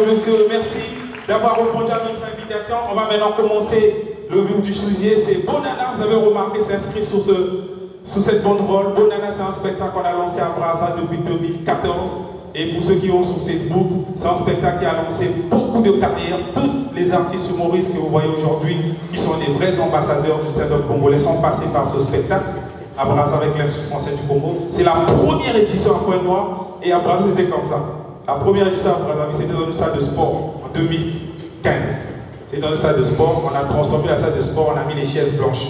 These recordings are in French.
et messieurs, merci d'avoir répondu à notre invitation. On va maintenant commencer le vif du sujet. C'est Bonana, vous avez remarqué, c'est inscrit sur cette banderole. Bonana, c'est un spectacle qu'on a lancé à Brazza depuis 2014. Et pour ceux qui ont sur Facebook, c'est un spectacle qui a lancé beaucoup de carrières. Tous les artistes humoristes que vous voyez aujourd'hui, qui sont des vrais ambassadeurs du stand-up congolais, sont passés par ce spectacle à Brazza avec l'Institut français du Congo. C'est la première édition à Pointe-Noire et à Brazza c'était comme ça. La première édition à Brazza, c'était dans une salle de sport en 2015. C'est dans une salle de sport, on a transformé la salle de sport, on a mis les chaises blanches.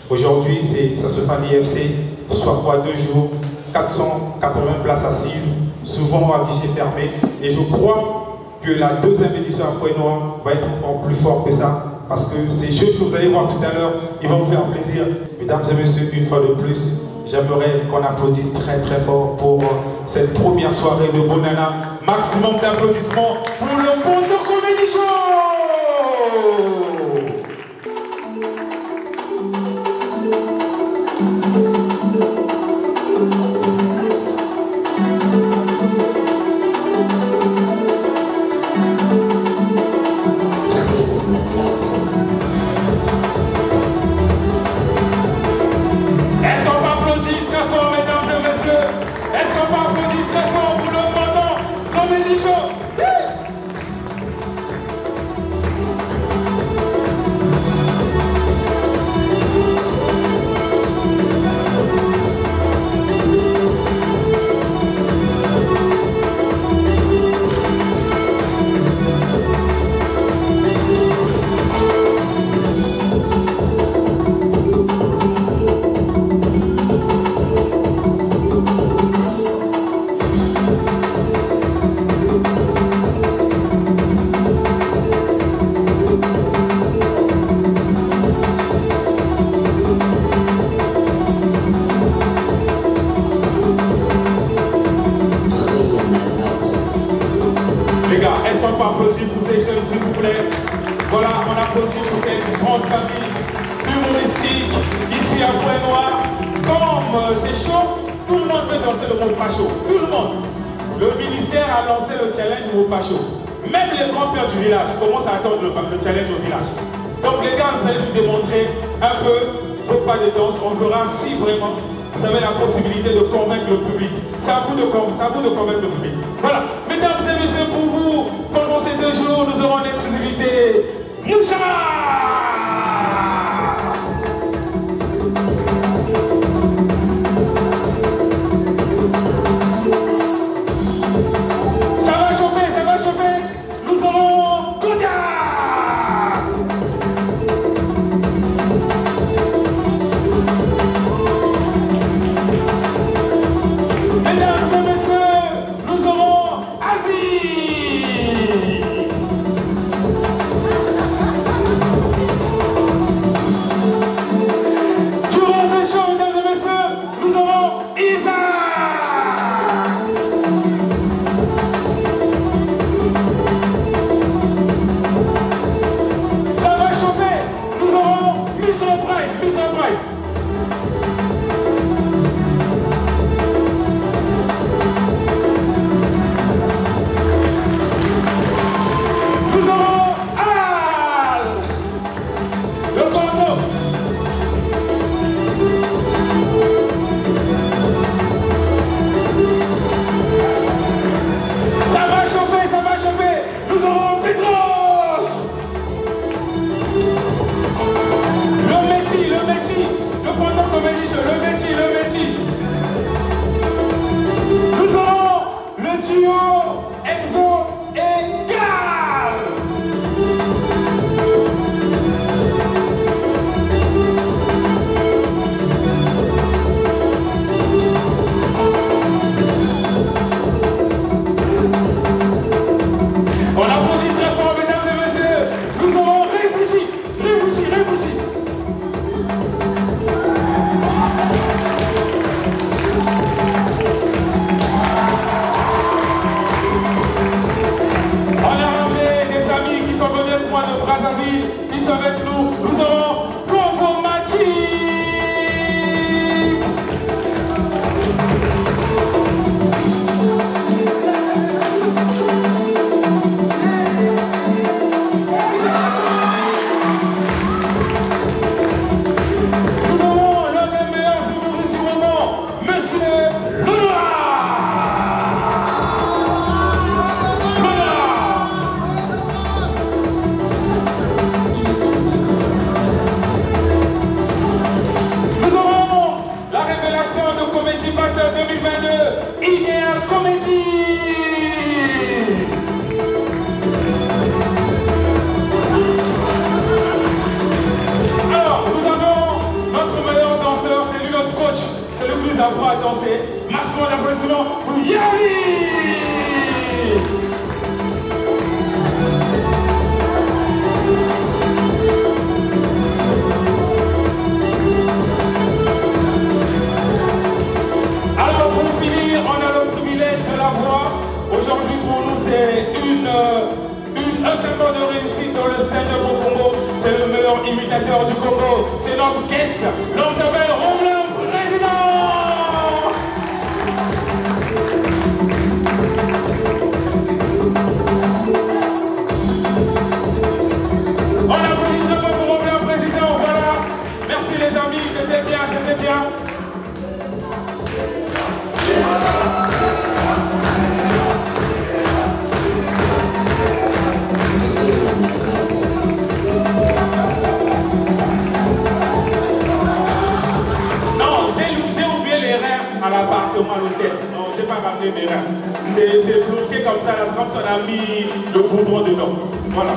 Aujourd'hui, ça se fait à l'IFC, soit fois 2 jours, 480 places assises, souvent à guichet fermé. Et je crois que la deuxième édition à Pointe-Noire va être encore plus fort que ça, parce que ces jeux que vous allez voir tout à l'heure, ils vont vous faire plaisir. Mesdames et messieurs, une fois de plus, j'aimerais qu'on applaudisse très très fort pour cette première soirée de Bonana. Maximum d'applaudissements pour le Bondo Comedy Show! Comédie Battle 2022, Idéal Comédie. Alors, nous avons notre meilleur danseur, c'est lui notre coach, c'est le plus d'appro à danser. Maximum d'applaudissements pour Yami. Alors pour finir, on a le privilège de la voir. Aujourd'hui pour nous c'est un symbole de réussite dans le stand-up au Congo. C'est le meilleur imitateur du Congo. C'est notre guest. L'homme s'appelle Romelin Président. On applaudit très fort pour Romelin Président. Voilà. Merci les amis. C'était bien, c'était bien. À l'appartement, à l'hôtel. Non, j'ai pas ramené mes reins. C'est bloqué comme ça, la trempe, on a mis le goudron dedans. Voilà.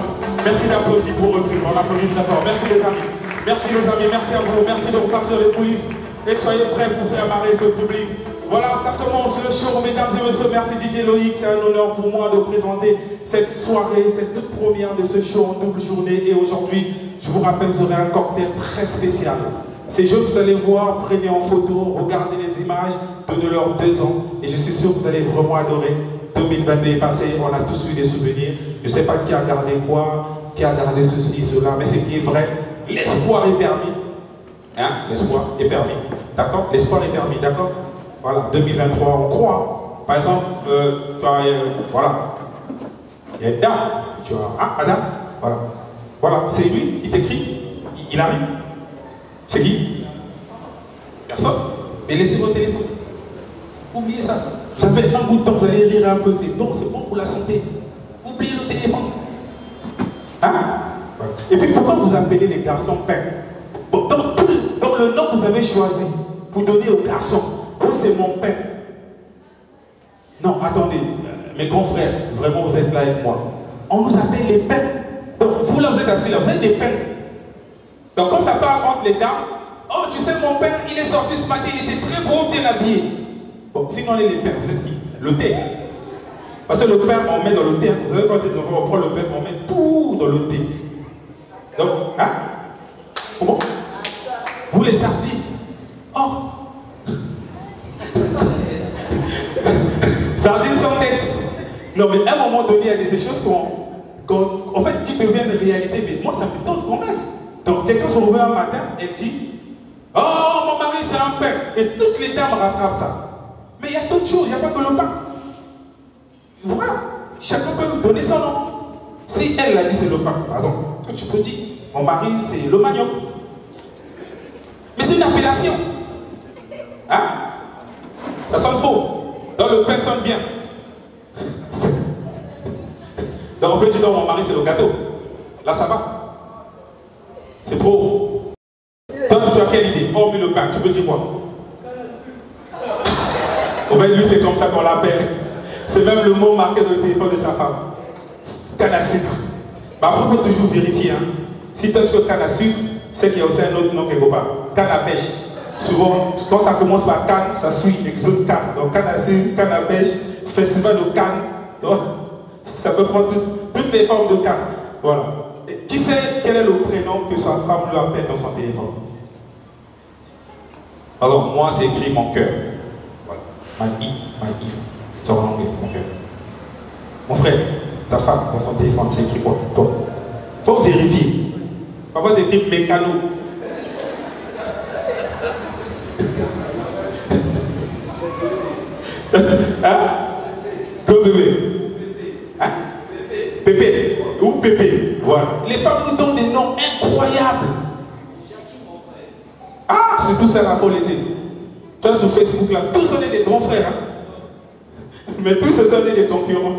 Merci d'applaudir pour eux. On applaudit très fort. Merci les amis. Merci les amis, merci à vous. Merci de repartir les coulisses. Et soyez prêts pour faire marrer ce public. Voilà, ça commence le show, mesdames et messieurs. Merci DJ Loïc. C'est un honneur pour moi de présenter cette soirée, cette toute première de ce show en double journée. Et aujourd'hui, je vous rappelle, vous aurez un cocktail très spécial. Ces jeux que vous allez voir, prenez en photo, regardez les images, donnez-leur 2 ans et je suis sûr que vous allez vraiment adorer. 2022 est passé, on a tous eu des souvenirs. Je ne sais pas qui a gardé quoi, qui a gardé ceci, cela, mais ce qui est vrai, l'espoir est permis. Hein? L'espoir est permis. D'accord? L'espoir est permis, d'accord? Voilà, 2023, on croit. Par exemple, tu vois, voilà, il y a une dame, tu vois, hein, madame? Voilà. Voilà, c'est lui qui t'écrit, il arrive. C'est qui? Personne. Mais laissez votre téléphone. Oubliez ça. Vous avez un bout de temps, vous allez rire un peu. C'est bon pour la santé. Oubliez le téléphone. Hein? Voilà. Et puis pourquoi vous appelez les garçons pères? Dans le nom que vous avez choisi, vous donnez aux garçons. Oh, c'est mon père. Non, attendez. Mes grands frères, vraiment vous êtes là avec moi. On nous appelle les pères. Donc vous là, vous êtes assis là, vous êtes des pères. Donc quand ça parle entre les gars, oh tu sais mon père, il est sorti ce matin, il était très beau, bien habillé. Bon, sinon on est les pères, vous êtes qui? Le thé. Parce que le pain, on met dans le thé. Vous savez quand on prend le pain, on met tout dans le thé. Donc, hein? Comment? Vous les sardines. Oh! Sardines sans tête. Non mais à un moment donné, il y a des choses en fait, qui deviennent réalité, mais moi ça me tente quand même. Donc quelqu'un se réveille un matin et dit oh mon mari c'est un pain et toutes les dames rattrapent ça. Mais il y a d'autres choses, il n'y a pas que le pain. Voilà, chacun peut donner son nom. Si elle l'a dit c'est le pain, par exemple, toi tu peux dire mon mari c'est le manioc. Mais c'est une appellation. Hein? Ça sonne faux. Dans le pain sonne bien. Donc on peut dire mon mari c'est le gâteau. Là ça va. C'est trop. Toi, tu as quelle idée? Hormis le pain, tu peux dire quoi? Oh ben lui, c'est comme ça qu'on l'appelle. C'est même le mot marqué dans le téléphone de sa femme. Canne à sucre. Bah, après, il faut toujours vérifier. Hein. Si toi, tu veux canne à sucre, c'est qu'il y a aussi un autre nom quelque part. Canne à pêche. Souvent, quand ça commence par canne, ça suit les autres cannes. Donc, canne à sucre, canne à pêche, festival de canne. Donc, ça peut prendre toutes les formes de canne. Voilà. Et qui sait quel est le prénom que sa femme lui appelle dans son téléphone? Par exemple, moi c'est écrit mon cœur. Voilà. My if. C'est en anglais, mon cœur. Mon frère, ta femme dans son téléphone, c'est écrit quoi? Toi. Faut vérifier. Parfois c'est écrit mécano. Hein? Toi bébé. Hein? Pépé. Ou Pépé. Voilà. Les femmes nous donnent des noms incroyables. Ah, surtout ça, il faut laisser. Toi sur Facebook là, tous on est des grands frères. Hein? Mais tous ce sont des concurrents.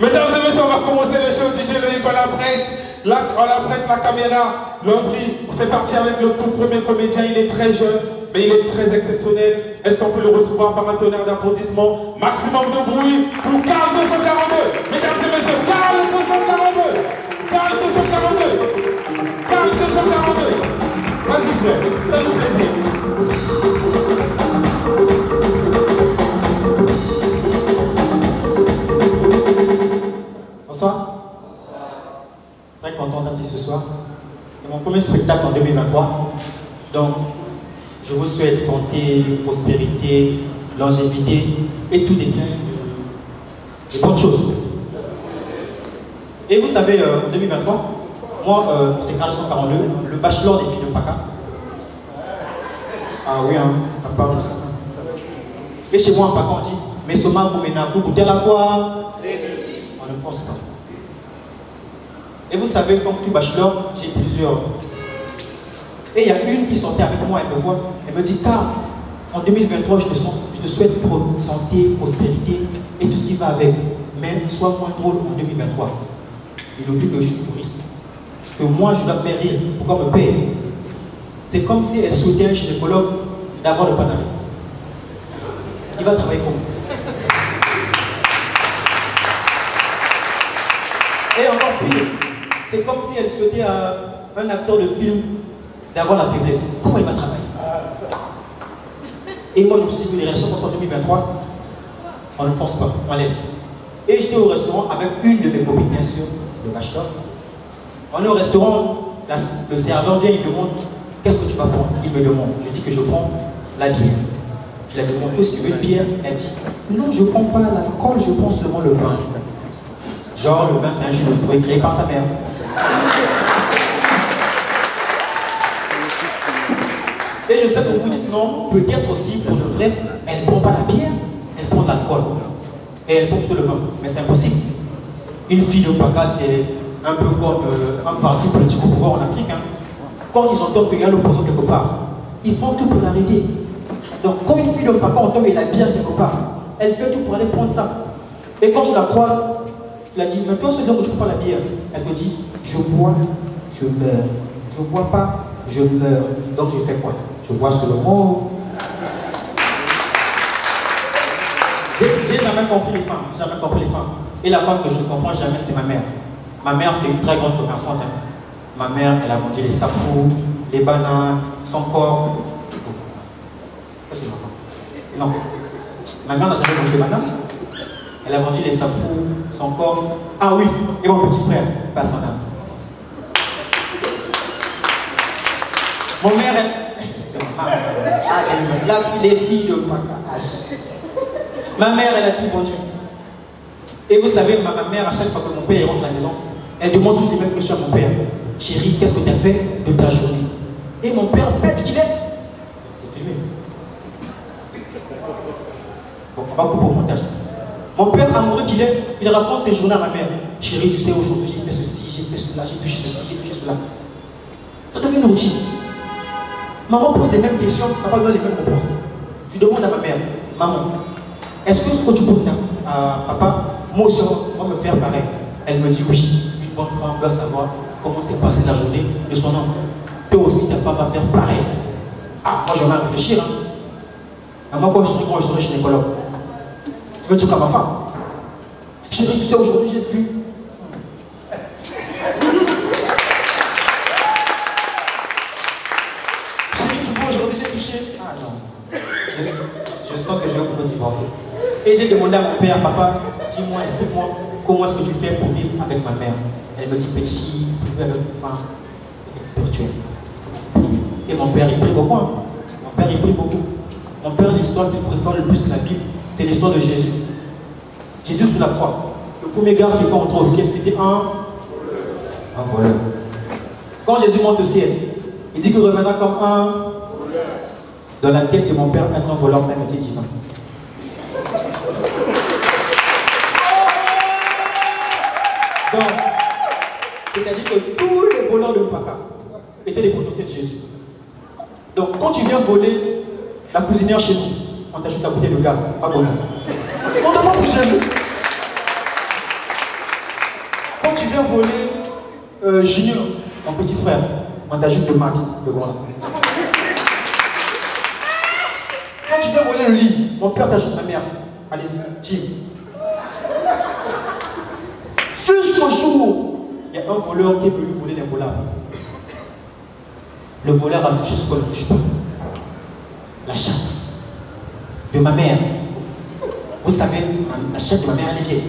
Mesdames et messieurs, on va commencer le show. DJ Loïc, on la prête la caméra. Landry, c'est parti avec le tout premier comédien. Il est très jeune, mais il est très exceptionnel. Est-ce qu'on peut le recevoir par un tonnerre d'applaudissements? Maximum de bruit pour Carl 242. Mesdames et messieurs, Carl 242. Carl 242. Carl 242. Vas-y frère, fais-nous plaisir. Bonsoir. Très content d'être ici ce soir. C'est mon premier spectacle en 2023. Donc, je vous souhaite santé, prospérité, longévité et tout des biens, de bonnes choses. Et vous savez, en 2023, moi, c'est Carl 242, le bachelor des filles de Paka. Ah oui, hein, ça parle de ça. Et chez moi, en Paka, on dit, mais ce mal, vous menez goûter la quoi? On ne force pas. Et vous savez, comme tout bachelor, j'ai plusieurs. Et il y a une qui sortait avec moi, elle me voit, elle me dit, Carl, en 2023, je te souhaite santé, prospérité et tout ce qui va avec. Mais sois moins drôle en 2023. Il oublie que je suis touriste. Que moi, je dois faire rire. Pourquoi me payer? C'est comme si elle souhaitait un gynécologue d'avoir le panaré. Il va travailler comment? Et encore pire, c'est comme si elle souhaitait à un acteur de film d'avoir la faiblesse. Comment il va travailler? Et moi, je me suis dit que les relations en 2023, on ne force pas, on laisse. Et j'étais au restaurant avec une de mes copines, bien sûr, c'est le bachelor. On est au restaurant, le serveur vient, il demande, qu'est-ce que tu vas prendre? Il me demande. Je dis que je prends la bière. Je lui demande, est-ce que tu veux une bière? Elle dit, non, je ne prends pas l'alcool, je prends seulement le vin. Genre, le vin, c'est un jus de fruits créé par sa mère. Et je sais que vous vous dites non, peut-être aussi, pour de vrai, elle ne prend pas la bière, elle prend de l'alcool. Et elle prend plutôt le vin. Mais c'est impossible. Une fille de Paka, c'est un peu comme un parti politique au pouvoir en Afrique. Hein. Quand ils entendent qu'il y a l'opposition quelque part, ils font tout pour l'arrêter. Donc, quand une fille de Paka entend qu'il y a la bière quelque part, elle fait tout pour aller prendre ça. Et quand je la croise, je la dis, mais toi, se dire que tu ne prends pas la bière, elle te dit, je bois, je meurs. Je ne bois pas, je meurs. Donc, je fais quoi? Je bois seulement. J'ai jamais compris les femmes, jamais compris les femmes. Et la femme que je ne comprends jamais, c'est ma mère. Ma mère, c'est une très grande commerçante. Hein. Ma mère, elle a vendu les safous, les bananes, son corps. Qu'est-ce que je raconte? Non. Ma mère n'a jamais vendu les bananes. Elle a vendu les safous, son corps. Ah oui, et mon petit frère, pas son âme. Mon mère, elle... Excusez-moi. Les filles de Paka. Ma mère, elle a tout vendu. Et vous savez, ma mère, à chaque fois que mon père rentre à la maison, elle demande toujours les mêmes questions à mon père. Chérie, qu'est-ce que tu as fait de ta journée? Et mon père, bête qu'il est. C'est filmé. Bon, on va couper au montage. Mon père, amoureux qu'il est, il raconte ses journées à ma mère. Chérie, tu sais, aujourd'hui, j'ai fait ceci, j'ai fait cela, j'ai touché ceci, j'ai touché cela. Ça devient une routine. Maman pose les mêmes questions, papa donne les mêmes réponses. Je demande à ma mère, maman, est-ce que ce que tu poses à papa, moi aussi, on va me faire pareil? Elle me dit oui. Une bonne femme doit savoir comment s'est passée la journée de son homme. Toi aussi, ta femme va faire pareil. Ah, moi, je vais réfléchir. Hein. Mais moi, quand je serai gynécologue, je veux dire qu'à ma femme. Chérie, tu sais, aujourd'hui, j'ai vu. Chérie, tu vois, aujourd'hui, j'ai touché. Ah non. Je sens que je vais pouvoir divorcer. Et j'ai demandé à mon père, papa, dis-moi, explique-moi, comment est-ce que tu fais pour vivre avec ma mère? Elle me dit, petit, pour vivre avec une femme, être spirituel. Et mon père, il prie beaucoup. Hein. Mon père, il prie beaucoup. Mon père, l'histoire qu'il préfère le plus de la Bible, c'est l'histoire de Jésus. Jésus sur la croix. Le premier gars qui va entrer au ciel, c'était un voleur. Quand Jésus monte au ciel, il dit qu'il reviendra comme un voleur. Dans la tête de mon père, être un voleur, c'est un métier divin. Donc, c'est-à-dire que tous les voleurs de Mpaka étaient des potentiels de Jésus. Donc, quand tu viens voler la cuisinière chez nous, on t'ajoute la bouteille de gaz, pas comme ça. On te montre Jésus. Quand tu viens voler Junior, mon petit frère, on t'ajoute le mat, le grand là. Quand tu viens voler le lit, mon père t'ajoute ma mère. Allez-y, Jim. Jusqu'au jour, il y a un voleur qui est venu voler les volables. Le voleur a touché ce qu'on ne touche pas. La chatte de ma mère. Vous savez, la chatte de ma mère, elle est vieille.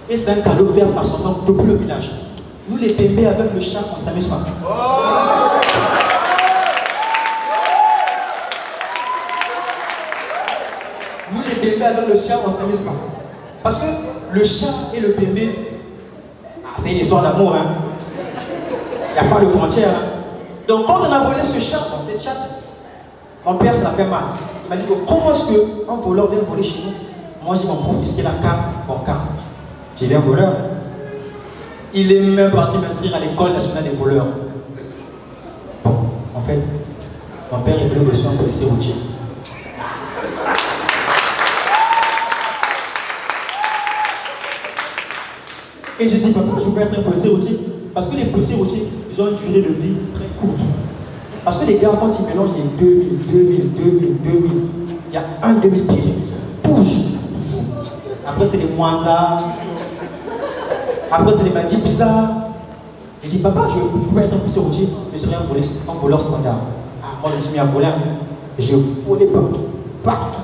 Et c'est un cadeau offert par son oncle depuis le village. Nous les bébés avec le chat, on ne s'amuse pas. Nous les bébés avec le chat, on ne s'amuse pas. Parce que le chat et le bébé, c'est une histoire d'amour. Hein. Il n'y a pas de frontière. Hein. Donc quand on a volé ce chat dans cette chatte, mon père ça l'a fait mal. Il m'a dit comment est-ce qu'un voleur vient voler chez nous? Moi j'ai confisqué la carte bancaire. J'ai vu un voleur. Il est même parti m'inscrire à l'école nationale des voleurs. Bon, en fait, mon père est venu bosser en policier routier. Et je dis, papa, je veux être un policier routier. Parce que les policiers routiers, ils ont une durée de vie très courte. Parce que les gars, quand ils mélangent les 2000, il y a un demi-pire. Toujours. Après, c'est les Mwanza. Après, c'est les maladies bizarres. Je dis, papa, je ne peux pas être un policier routier, je serai un voleur standard. Ah, moi, je me suis mis à voler. Je volais partout. Partout.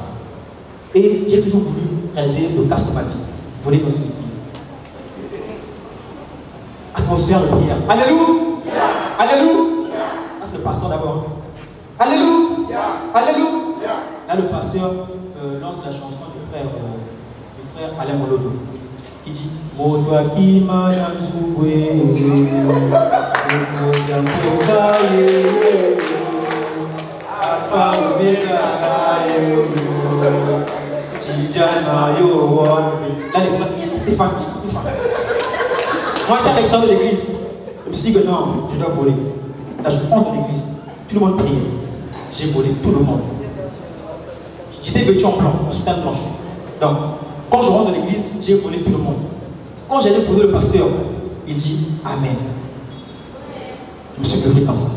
Et j'ai toujours voulu réaliser le casse de ma vie. Voler dans une église. Atmosphère de prière. Alléluia. Alléluia. Ah, c'est le pasteur d'abord. Alléluia. Alléluia. Là, le pasteur lance la chanson du frère Alain Molodo. Il dit Motoa qui m'a là, les frères, Stéphane. Moi, j'étais à l'extérieur de l'église. Je me suis dit que non, je dois voler. Là, je rentre de l'église. Tout le monde priait. J'ai volé tout le monde. J'étais vêtu en blanc, en soutane blanche. Donc, quand je rentre de l'église, j'ai volé tout le monde. Quand j'allais poser le pasteur, il dit Amen. Je me suis levé comme ça.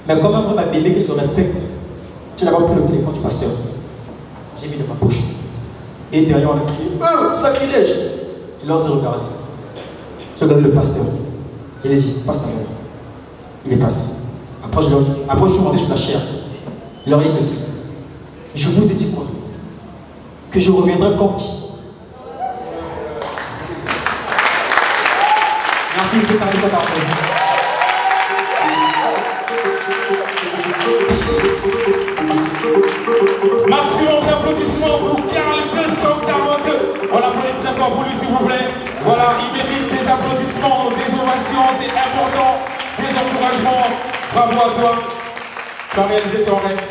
Mais comme un vrai bébé qui se respecte, j'ai d'abord pris le téléphone du pasteur. J'ai mis dans ma poche. Et derrière, on a crié sacrilège. Je leur ai regardé. J'ai regardé le pasteur. Je lui ai dit passe ta main. Il est passé. Après, je suis monté sur la chair. Je leur ai dit ceci. Je vous ai dit quoi? Que je reviendrai comme qui? Merci, Stéphane, sur ta maximum d'applaudissements pour Karl 242. On applaudit très fort pour lui, s'il vous plaît. Voilà, il mérite des applaudissements, des ovations, c'est important, des encouragements. Bravo à toi. Tu as réalisé ton rêve.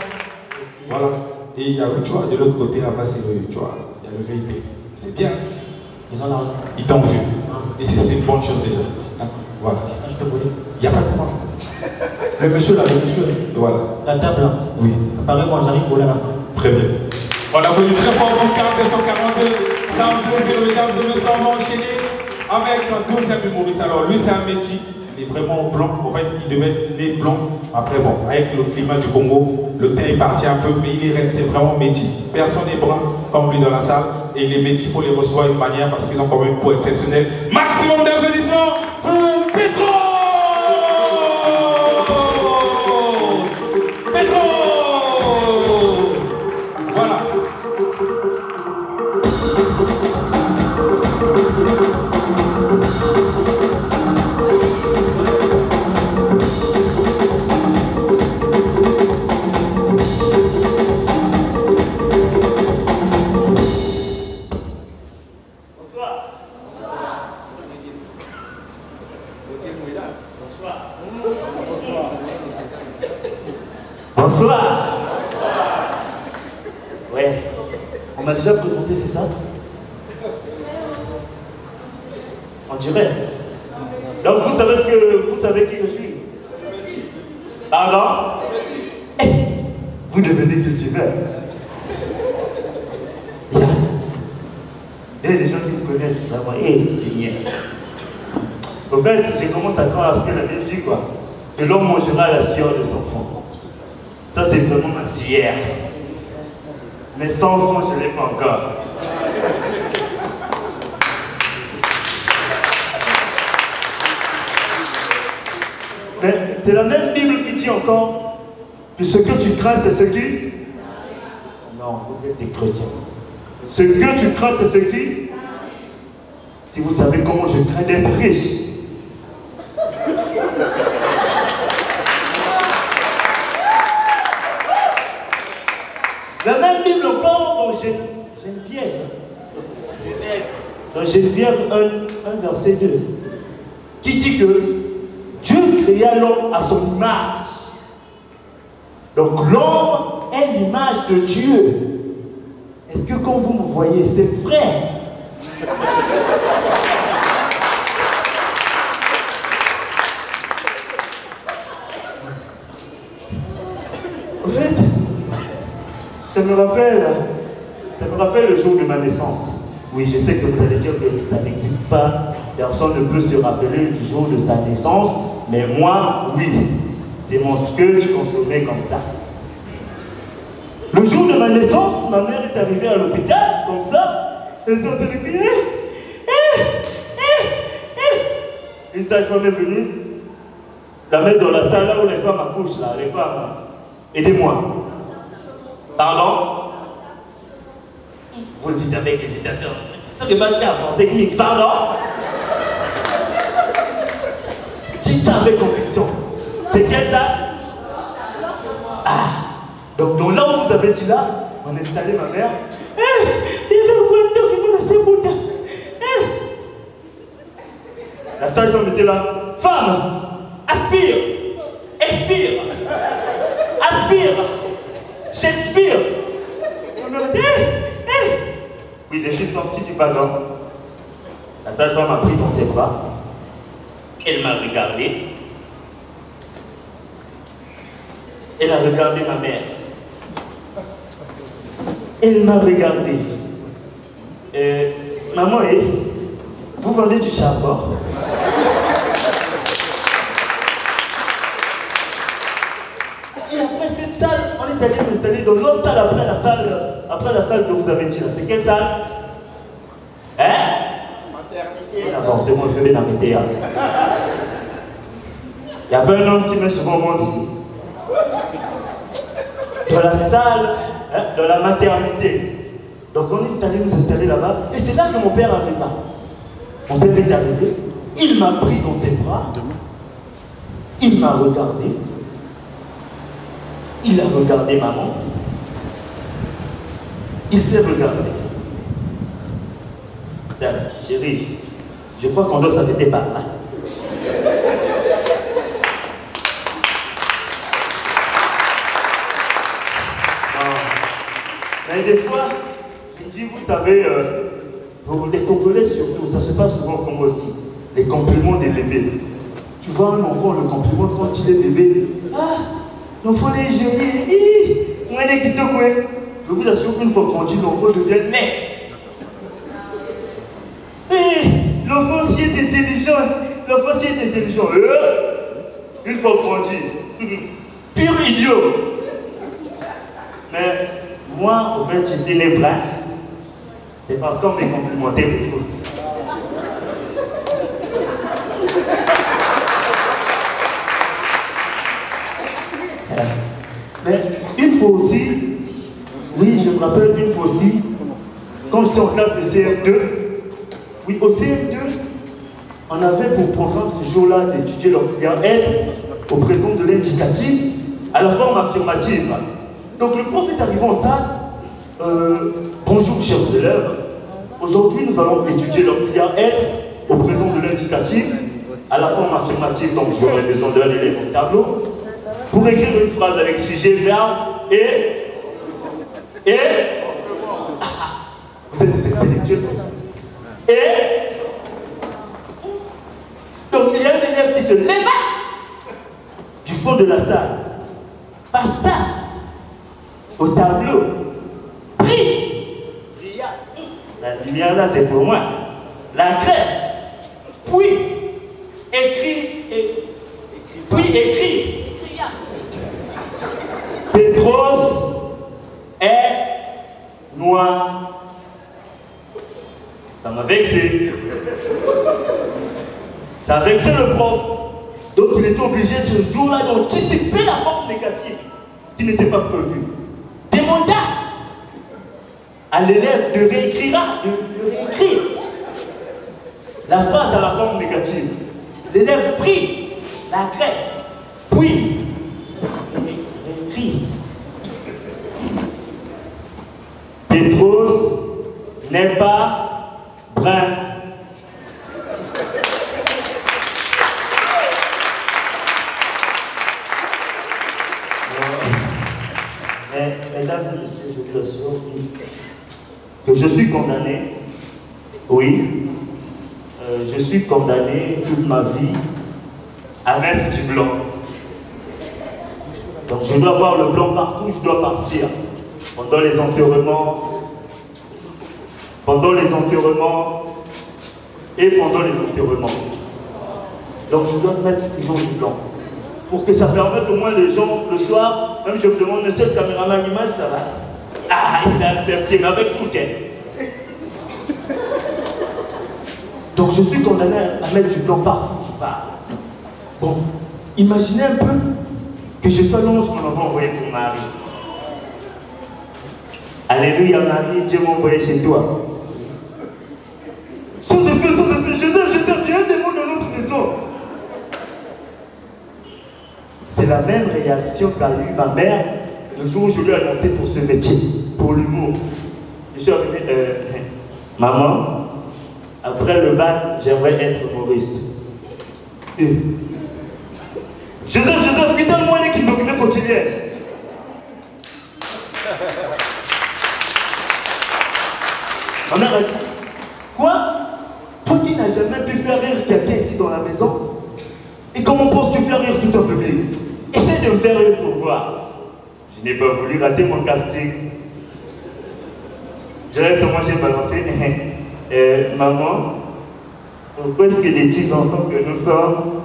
Voilà. Et il y a, tu vois, de l'autre côté, là-bas, c'est le, tu vois, il y a le VIP. C'est bien. Ils ont l'argent. Ils t'ont vu. Et c'est une bonne chose déjà. Voilà. Je peux voler. Il n'y a pas de problème. Le monsieur là, le monsieur. Voilà. La table là. Oui. Apparemment, j'arrive à voler à la fin. Très bien. On applaudit très fort pour Karl 242. C'est un plaisir, mesdames et messieurs. On va enchaîner avec un deuxième humoriste. Alors, lui, c'est un métier. Il est vraiment blanc. En fait, il devait être né blanc. Après, bon, avec le climat du Congo, le teint est parti un peu, mais il est resté vraiment métier. Personne n'est brun comme lui dans la salle. Et les métiers, il faut les recevoir d'une manière parce qu'ils ont quand même une peau exceptionnelle. Maximum d'applaudissements pour Petros! Voilà. Bonsoir. Ouais, on m'a déjà présenté, c'est ça? On dirait. Donc vous savez qui je suis? Pardon? Vous devenez cultivé. Il y a des gens qui me connaissent vraiment. Seigneur. En fait, j'ai commencé à croire à ce que la Bible dit quoi? Que l'homme mangera la sueur de son front. Ça, c'est vraiment ma sueur. Mais 100 francs, je ne l'ai pas encore. Mais c'est la même Bible qui dit encore que ce que tu crains, c'est ce qui... Non, vous êtes des chrétiens. Ce que tu crains, c'est ce qui... Si vous savez comment je crains d'être riche. La même Bible encore dans Geneviève. Dans Geneviève 1 verset 2. Qui dit que Dieu créa l'homme à son image. Donc l'homme est l'image de Dieu. Est-ce que quand vous me voyez, c'est vrai? En fait, ça me rappelle le jour de ma naissance. Oui, je sais que vous allez dire que ça n'existe pas. Personne ne peut se rappeler du jour de sa naissance. Mais moi, oui. C'est monstrueux, je consommais comme ça. Le jour de ma naissance, ma mère est arrivée à l'hôpital, comme ça. Elle était en train de crier. Une sage-femme est venue, la mettre dans la salle là où les femmes accouchent, là, les femmes. Aidez-moi. Pardon? Vous le dites avec hésitation. Ça ne va pas en technique. Pardon? Dites ça avec conviction. C'est quelle date? Ah! Donc là où vous avez dit là, on a installé ma mère. La sage-femme était là. Femme, aspire, expire, aspire, Shakespeare. On a dit, oui, je suis sorti du wagon. La sage-femme m'a pris dans ses bras. Elle m'a regardé. Elle a regardé ma mère. Elle m'a regardé. Maman, vous vendez du charbon? Et après cette salle, on est allé m'installer dans l'autre salle après la salle que vous avez dit là. C'est quelle salle? Hein? Maternité. L'avortement est fait dans mes théâtres. Il n'y a pas un homme qui met souvent au monde ici. Dans la salle, hein, dans la maternité. Donc on est allé nous installer là-bas. Et c'est là que mon père arriva. Mon père est arrivé. Il m'a pris dans ses bras. Il m'a regardé. Il a regardé maman. Il s'est regardé. Chérie, je crois qu'on doit s'arrêter par là. Mais des fois, je me dis, vous savez, pour les Congolais surtout, ça se passe souvent comme aussi. Les compliments des bébés. Tu vois un enfant, le compliment quand il est bébé. Ah, l'enfant est joli. Moi, il est quitté. Je vous assure qu'une fois grandi, l'enfant devient né. L'enfant aussi est intelligent. L'enfant aussi est intelligent. Une fois grandi, pire idiot. Mais moi, en fait, j'étais né blanc. C'est parce qu'on m'est complimenté beaucoup. Mais une fois aussi, oui, je me rappelle une fois aussi, quand j'étais en classe de CM2, oui, au CM2, on avait pour programme ce jour-là d'étudier l'auxiliaire aide au présent de l'indicatif à la forme affirmative. Donc le prof est arrivé en salle. Bonjour chers élèves. Aujourd'hui nous allons étudier l'auxiliaire être au présent de l'indicatif à la forme affirmative. Donc j'aurai besoin d'un élève au tableau pour écrire une phrase avec sujet, verbe et... Vous êtes des intellectuels comme ça. Et... Donc il y a un élève qui se lève du fond de la salle. Pas ça. Au tableau. Brille. La lumière là c'est pour moi. La crème. Puis écrit. Puis écrit. vexé. Ça a vexé le prof. Donc il était obligé ce jour-là d'anticiper la forme négative qui n'était pas prévue. Demanda à l'élève de réécrire la phrase à la forme négative. L'élève prit la craie, puis réécrit. Pétrus n'est pas brun. Mesdames et messieurs, je vous assure que je suis condamné, oui, je suis condamné toute ma vie à mettre du blanc. Donc je dois avoir le blanc partout, je dois partir. Pendant les enterrements et pendant les enterrements. Donc je dois mettre toujours du blanc. Pour que ça permette au moins les gens, le soir, même je me demande, monsieur le caméraman, l'image, ça va? Ah, il a accepté, mais avec tout est. Donc je suis condamné à mettre du blanc partout où je pars. Bon, imaginez un peu que je s'annonce qu'on m'avait envoyé pour Marie. Alléluia Marie, Dieu m'a envoyé chez toi. Sans effet, je viens des mots dans notre maison. C'est la même réaction qu'a eu ma mère le jour où je lui ai annoncé pour ce métier, pour l'humour. Je suis arrivé, maman, après le bac, j'aimerais être humoriste. Joseph, quitte-moi les qui me quotidien. Ma mère a dit, quoi? Toi qui n'as jamais pu faire rire quelqu'un ici dans la maison, et comment penses-tu faire rire tout un public? Essaye de me faire rire pour voir. Je n'ai pas voulu rater mon casting. Directement, j'ai balancé, maman, pourquoi est-ce que les 10 enfants que nous sommes,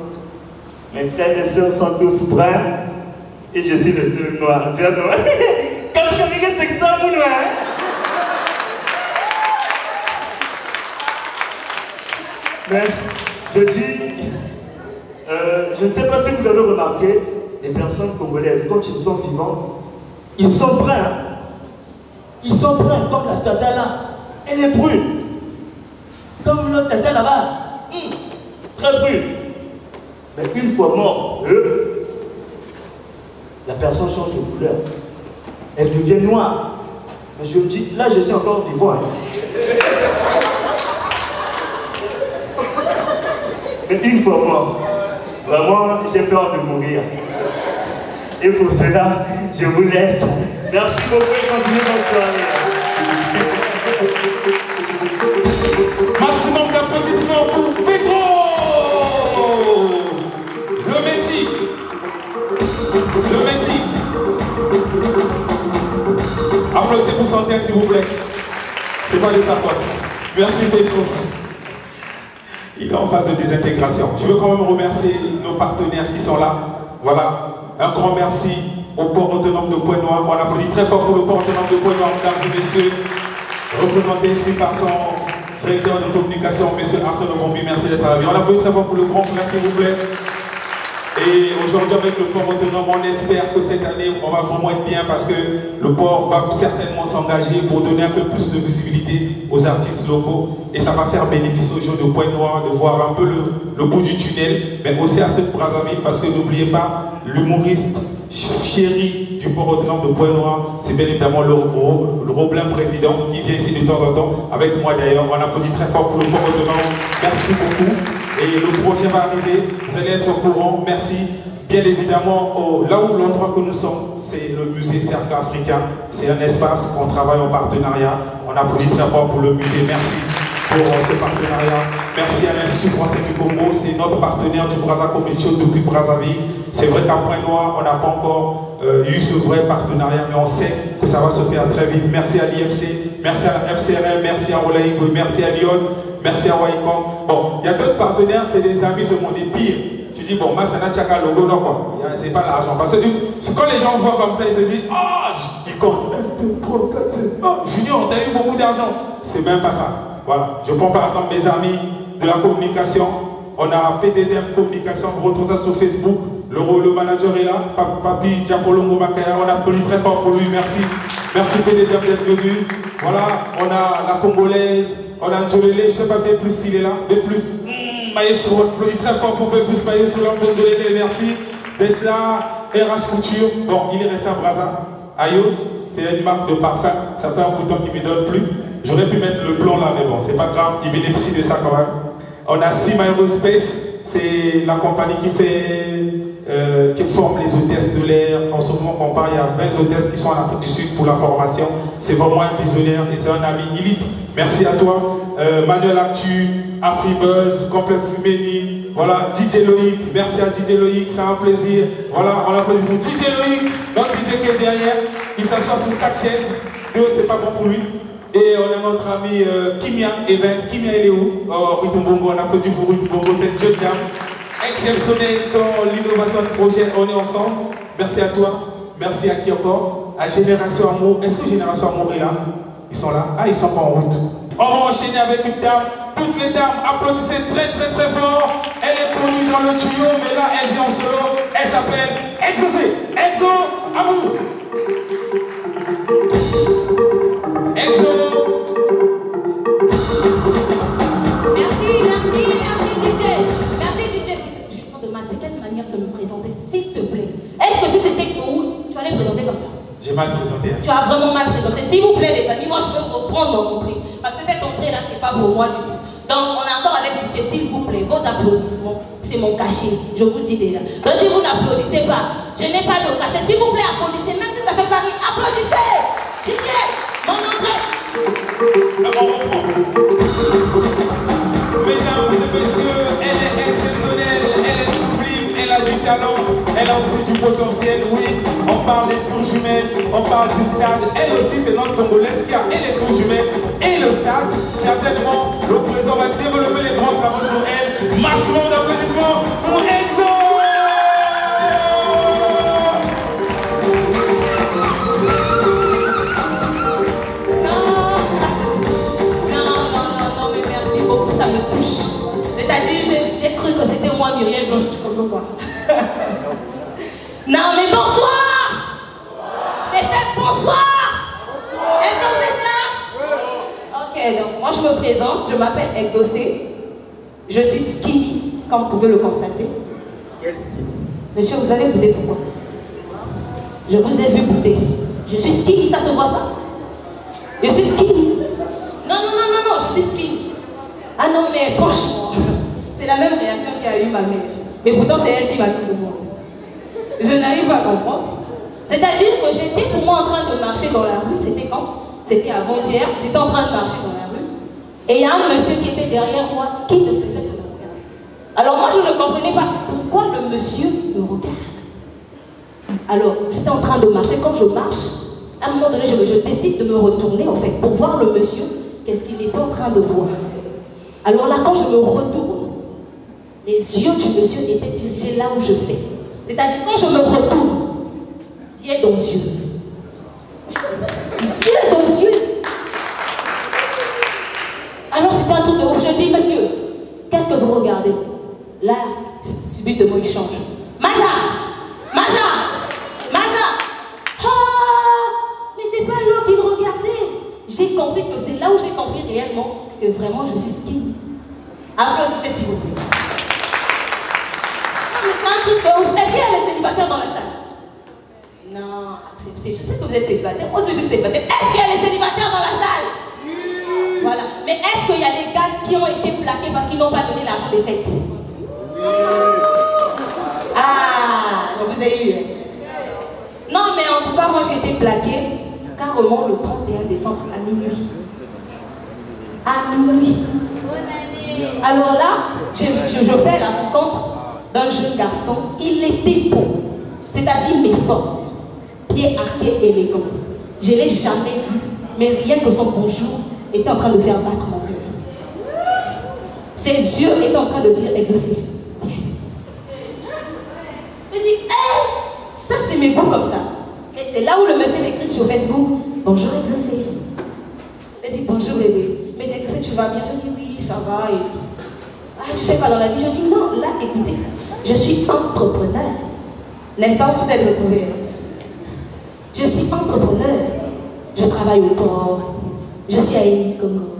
mes frères et sœurs sont tous bruns, et je suis le seul noir? Tu vois, non? Quand tu as vu cet exemple, noir, mais je dis, je ne sais pas si vous avez remarqué, les personnes congolaises, quand ils sont vivantes, ils sont bruns. Hein? Ils sont bruns, comme la tata là. Elle est brune. Comme l'autre tata là-bas. Très brune. Mais une fois mort, la personne change de couleur. Elle devient noire. Mais je me dis, là je suis encore vivant. Hein. Mais une fois mort, vraiment j'ai peur de mourir. Et pour cela, je vous laisse. Merci beaucoup et continuez votre soirée. Maximum d'applaudissements pour Pétrus, le métier. Applaudissez pour Santé, s'il vous plaît. C'est pas des applaudissements. Merci Pétrus. Il est en phase de désintégration. Je veux quand même remercier nos partenaires qui sont là. Voilà. Un grand merci au port autonome de Pointe-Noire. On applaudit très fort pour le port autonome de Pointe-Noire, mesdames et messieurs. Représenté ici par son directeur de communication, M. Arsène Bombi. Merci d'être là. On applaudit très fort pour le grand frère, s'il vous plaît. Et aujourd'hui, avec le port autonome, on espère que cette année, on va vraiment être bien parce que le port va certainement s'engager pour donner un peu plus de visibilité aux artistes locaux. Et ça va faire bénéfice aux gens de Pointe-Noire de voir un peu le bout du tunnel, mais aussi à ceux de Brazzaville, parce que n'oubliez pas, l'humoriste chéri du port autonome de Pointe-Noire, c'est bien évidemment le Roblin président qui vient ici de temps en temps, avec moi d'ailleurs. On applaudit très fort pour le port autonome. Merci beaucoup. Et le projet va arriver, vous allez être au courant. Merci. Bien évidemment, là où l'endroit que nous sommes, c'est le musée Cercle Africain. C'est un espace qu'on travaille en partenariat. On applaudit très fort pour le musée. Merci pour ce partenariat. Merci à l'Institut français du Congo. C'est notre partenaire du Brazza Commission depuis Brazzaville. C'est vrai qu'à Pointe-Noire, on n'a pas encore eu ce vrai partenariat, mais on sait que ça va se faire très vite. Merci à l'IFC, merci à la FCRM, merci à Olaïgo, merci à Lyon, merci à Waikong. Bon, il y a d'autres partenaires, c'est des amis, ce monde est pire. Tu dis, bon, moi, ça n'a pas logo, non, quoi. C'est pas l'argent. Parce que quand les gens voient comme ça, ils se disent, oh, ils comptent 1, 2, 3, 4, 5. Oh, Junior, t'as eu beaucoup d'argent. C'est même pas ça. Voilà, je prends par exemple mes amis de la communication. On a PDDM Communication, vous retrouvez ça sur Facebook. Le manager est là, Papi Diapolongo Makaya. On applaudit très fort pour lui, merci. Merci PDDM d'être venu. Voilà, on a la Congolaise, on a Njolele, je ne sais pas B+, il est là, B+. Maestro, on applaudit très fort pour B+, Maestro, Njolele, merci d'être là. RH Couture, bon, il est resté à Brazza. Ayos, c'est une marque de parfum, ça fait un bout de temps qu'il ne me donne plus. J'aurais pu mettre le blond là, mais bon, c'est pas grave, il bénéficie de ça quand même. On a Sim Aerospace, c'est la compagnie qui forme les hôtesses de l'air. En ce moment qu'on parle, il y a 20 hôtesses qui sont en Afrique du Sud pour la formation. C'est vraiment un visionnaire et c'est un ami élite. Merci à toi. Manuel Actu, Afribuzz, Complexe Meni, voilà, DJ Loïc, merci à DJ Loïc, c'est un plaisir. Voilà, on applaudit pour DJ Loïc, notre DJ qui est derrière. Il s'assoit sur 4 chaises, 2 c'est pas bon pour lui. Et on a notre ami Kimia Event. Kimia, elle est où? Oh, Ritumbongo, on applaudit pour Ritumbongo, cette jeune dame exceptionnelle dans l'innovation de projet. On est ensemble. Merci à toi. Merci à qui encore? À Génération Amour. Est-ce que Génération Amour est là? Ils sont là? Ah, ils sont pas en route. On va enchaîner avec une dame. Toutes les dames, applaudissez très très très fort. Elle est connue dans le tuyau, mais là, elle vient en solo. Elle s'appelle Exosé. Exo Amour. Exo. Merci DJ. Merci DJ. Je te demande de quelle manière de me présenter, s'il te plaît. Est-ce que si c'était où, tu allais me présenter comme ça? J'ai mal présenté. Hein. Tu as vraiment mal présenté. S'il vous plaît les amis, moi je veux reprendre mon entrée. Parce que cette entrée là, c'est pas pour moi du tout. Donc on attend avec DJ, s'il vous plaît, vos applaudissements, c'est mon cachet, je vous dis déjà. Donc si vous n'applaudissez pas, je n'ai pas de cachet. S'il vous plaît, applaudissez, même si ça fait Paris, applaudissez. DJ, mon entrée. On reprend. Mesdames et messieurs, elle est exceptionnelle, elle est sublime, elle a du talent, elle a aussi du potentiel, oui. On parle des tours jumelles, on parle du stade. Elle aussi, c'est notre Congolaise qui a et les tours jumelles et le stade. Certainement, le président va développer les grands travaux sur elle. Maximum d'applaudissements pour Exo! Non, mais merci beaucoup, ça me touche. C'est-à-dire, j'ai cru que c'était moi, Muriel Blanche, tu comprends quoi? Non, mais bonsoir! C'est fait, bonsoir! Est-ce que vous êtes là? Ok, donc moi je me présente, je m'appelle Exosé. Je suis skinny, comme vous pouvez le constater. Monsieur, vous allez bouder pourquoi? Je vous ai vu bouder. Je suis skinny, ça se voit pas? Je suis skinny. Non, je suis skinny. Ah non, mais franchement, c'est la même réaction qu'a eu ma mère. Mais pourtant, c'est elle qui m'a mise au monde. Je n'arrive pas à comprendre. C'est-à-dire que j'étais pour moi en train de marcher dans la rue, c'était quand? C'était avant-hier, j'étais en train de marcher dans la rue. Et il y a un monsieur qui était derrière moi qui ne faisait que me regarder. Alors moi, je ne comprenais pas pourquoi le monsieur me regarde. Alors, j'étais en train de marcher. Quand je marche, à un moment donné, je décide de me retourner en fait pour voir le monsieur, qu'est-ce qu'il était en train de voir. Alors là, quand je me retourne, les yeux du monsieur étaient dirigés là où je sais. C'est-à-dire, quand je me retourne, yeux dans yeux. Yeux dans yeux. Alors c'était un truc de ouf. Je dis, monsieur, qu'est-ce que vous regardez? Là, subitement, il change. Maza! Ah! Mais c'est pas là qu'il regardait. J'ai compris que c'est là où j'ai compris réellement que vraiment je suis skinny. Applaudissez s'il vous plaît. Non, mais c'est un truc de ouf. Est-ce qu'il y a les célibataires dans la salle? Non, acceptez. Je sais que vous êtes célibataire. Moi aussi je suis célibataire. Est-ce qu'il y a les célibataires dans la salle? Oui. Voilà. Mais est-ce qu'il y a des gars qui ont été plaqués parce qu'ils n'ont pas donné l'argent des fêtes? Oui. Ah, je vous ai eu. Non, mais en tout cas, moi j'ai été plaquée carrément le 31 décembre à minuit. À minuit. Alors là, je fais la rencontre d'un jeune garçon. Il était beau, c'est-à-dire mais fort, pieds arqués, élégant. Je ne l'ai jamais vu, mais rien que son bonjour était en train de faire battre mon cœur. Ses yeux étaient en train de dire exaucé. Viens. Je dis, hey, ça c'est mes goûts comme ça. Et c'est là où le monsieur m'écrit sur Facebook, bonjour exaucé. Il dit bonjour bébé. Mais exaucé, tu tu vas bien? Je dis oui, ça va. Et... ah, tu fais quoi dans la vie? Je dis non, là, écoutez, je suis entrepreneur. N'est-ce pas, vous êtes retrouvés? Je suis entrepreneur. Je travaille au port. Je suis à Eli Congo.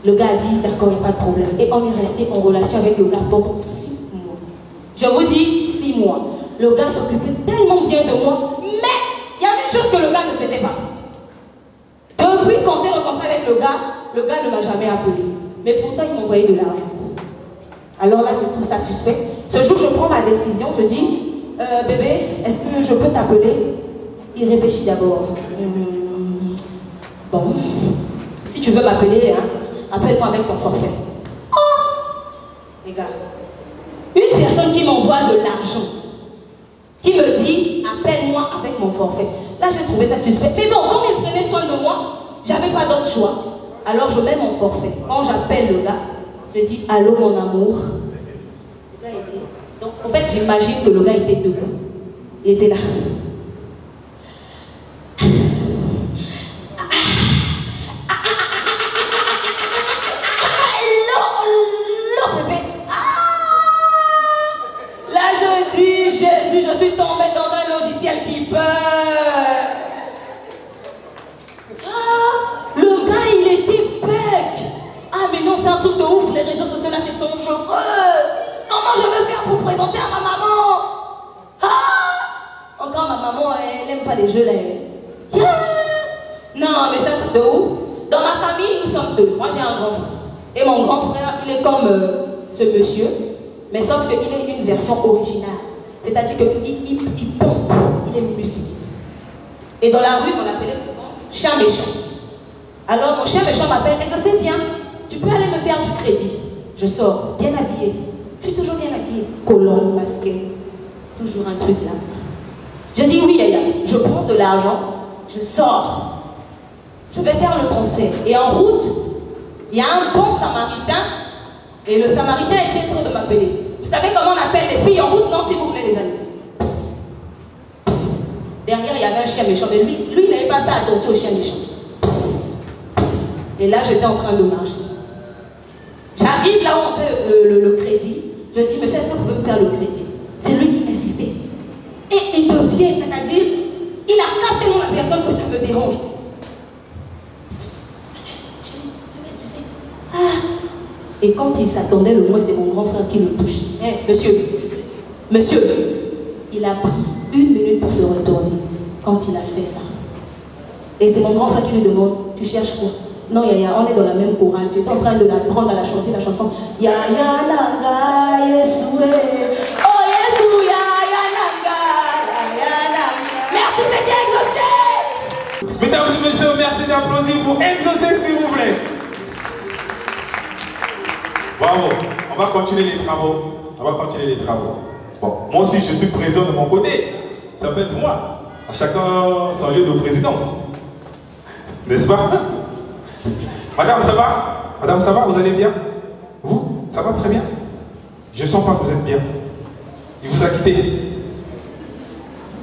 Le gars a dit d'accord, il n'y a pas de problème. Et on est resté en relation avec le gars pendant 6 mois. Je vous dis 6 mois. Le gars s'occupait tellement bien de moi, mais il y avait une chose que le gars ne faisait pas. Depuis qu'on s'est rencontré avec le gars ne m'a jamais appelé. Mais pourtant, il m'envoyait de l'argent. Alors là, je trouve ça suspect. Ce jour, je prends ma décision. Je dis, bébé, est-ce que je peux t'appeler? Il réfléchit d'abord. Bon, si tu veux m'appeler, hein, appelle-moi avec ton forfait. Oh, les gars, une personne qui m'envoie de l'argent, qui me dit, appelle-moi avec mon forfait. Là, j'ai trouvé ça suspect. Mais bon, comme il prenait soin de moi, j'avais pas d'autre choix. Alors, je mets mon forfait. Quand j'appelle le gars, je dis, allô, mon amour. Le gars était... donc, en fait, j'imagine que le gars était debout. Il était là. Jésus, je suis tombée dans un logiciel qui peur. Ah, le gars, il était bec. Ah, mais non, c'est un truc de ouf. Les réseaux sociaux, là, c'est dangereux. Comment je vais faire pour présenter à ma maman? Ah, encore ma maman, elle n'aime pas les jeux, là. Yeah. Non, mais c'est un truc de ouf. Dans ma famille, nous sommes 2. Moi, j'ai un grand frère. Et mon grand frère, il est comme ce monsieur. Mais sauf qu'il est une version originale. C'est-à-dire qu'il pompe, il est musclé. Et dans la rue, on l'appelait chat méchant. Alors mon chat méchant m'appelle, Exaucé, viens, tu peux aller me faire du crédit. Je sors, bien habillée. Je suis toujours bien habillée. Colombe, basket, toujours un truc là. Je dis oui, Yaya, je prends de l'argent, je sors. Je vais faire le transfert. Et en route, il y a un bon samaritain. Et le samaritain était en train de m'appeler. Vous savez comment on appelle les filles en route? Non, s'il vous plaît, les amis. Psst, psst. Derrière, il y avait un chien méchant. Mais lui il n'avait pas fait attention au chien méchant. Psst, psst. Et là, j'étais en train de marcher. J'arrive là où on fait le crédit. Je dis, monsieur, est-ce que vous pouvez me faire le crédit? C'est lui qui insistait. Et il devient, c'est-à-dire, il a capté tellement la personne que ça me dérange. Et quand il s'attendait le moins, c'est mon grand frère qui le touche. Hey, monsieur, il a pris 1 minute pour se retourner quand il a fait ça. Et c'est mon grand frère qui lui demande, tu cherches quoi? Non, Yaya, on est dans la même chorale. J'étais en train de l'apprendre à la chanter la chanson. Yaya nanga Yesoué. Oh Yesou, Yaya nanga, Yaya nanga. Merci, c'est bien exaucé. Mesdames et messieurs, merci d'applaudir pour Exaucé, s'il vous plaît. Bravo, on va continuer les travaux. Bon, moi aussi je suis président de mon côté. Ça peut être moi. À chacun son lieu de présidence. N'est-ce pas? Madame, ça va? Madame, ça va? Vous allez bien? Vous? Ça va très bien? Je ne sens pas que vous êtes bien. Il vous a quitté.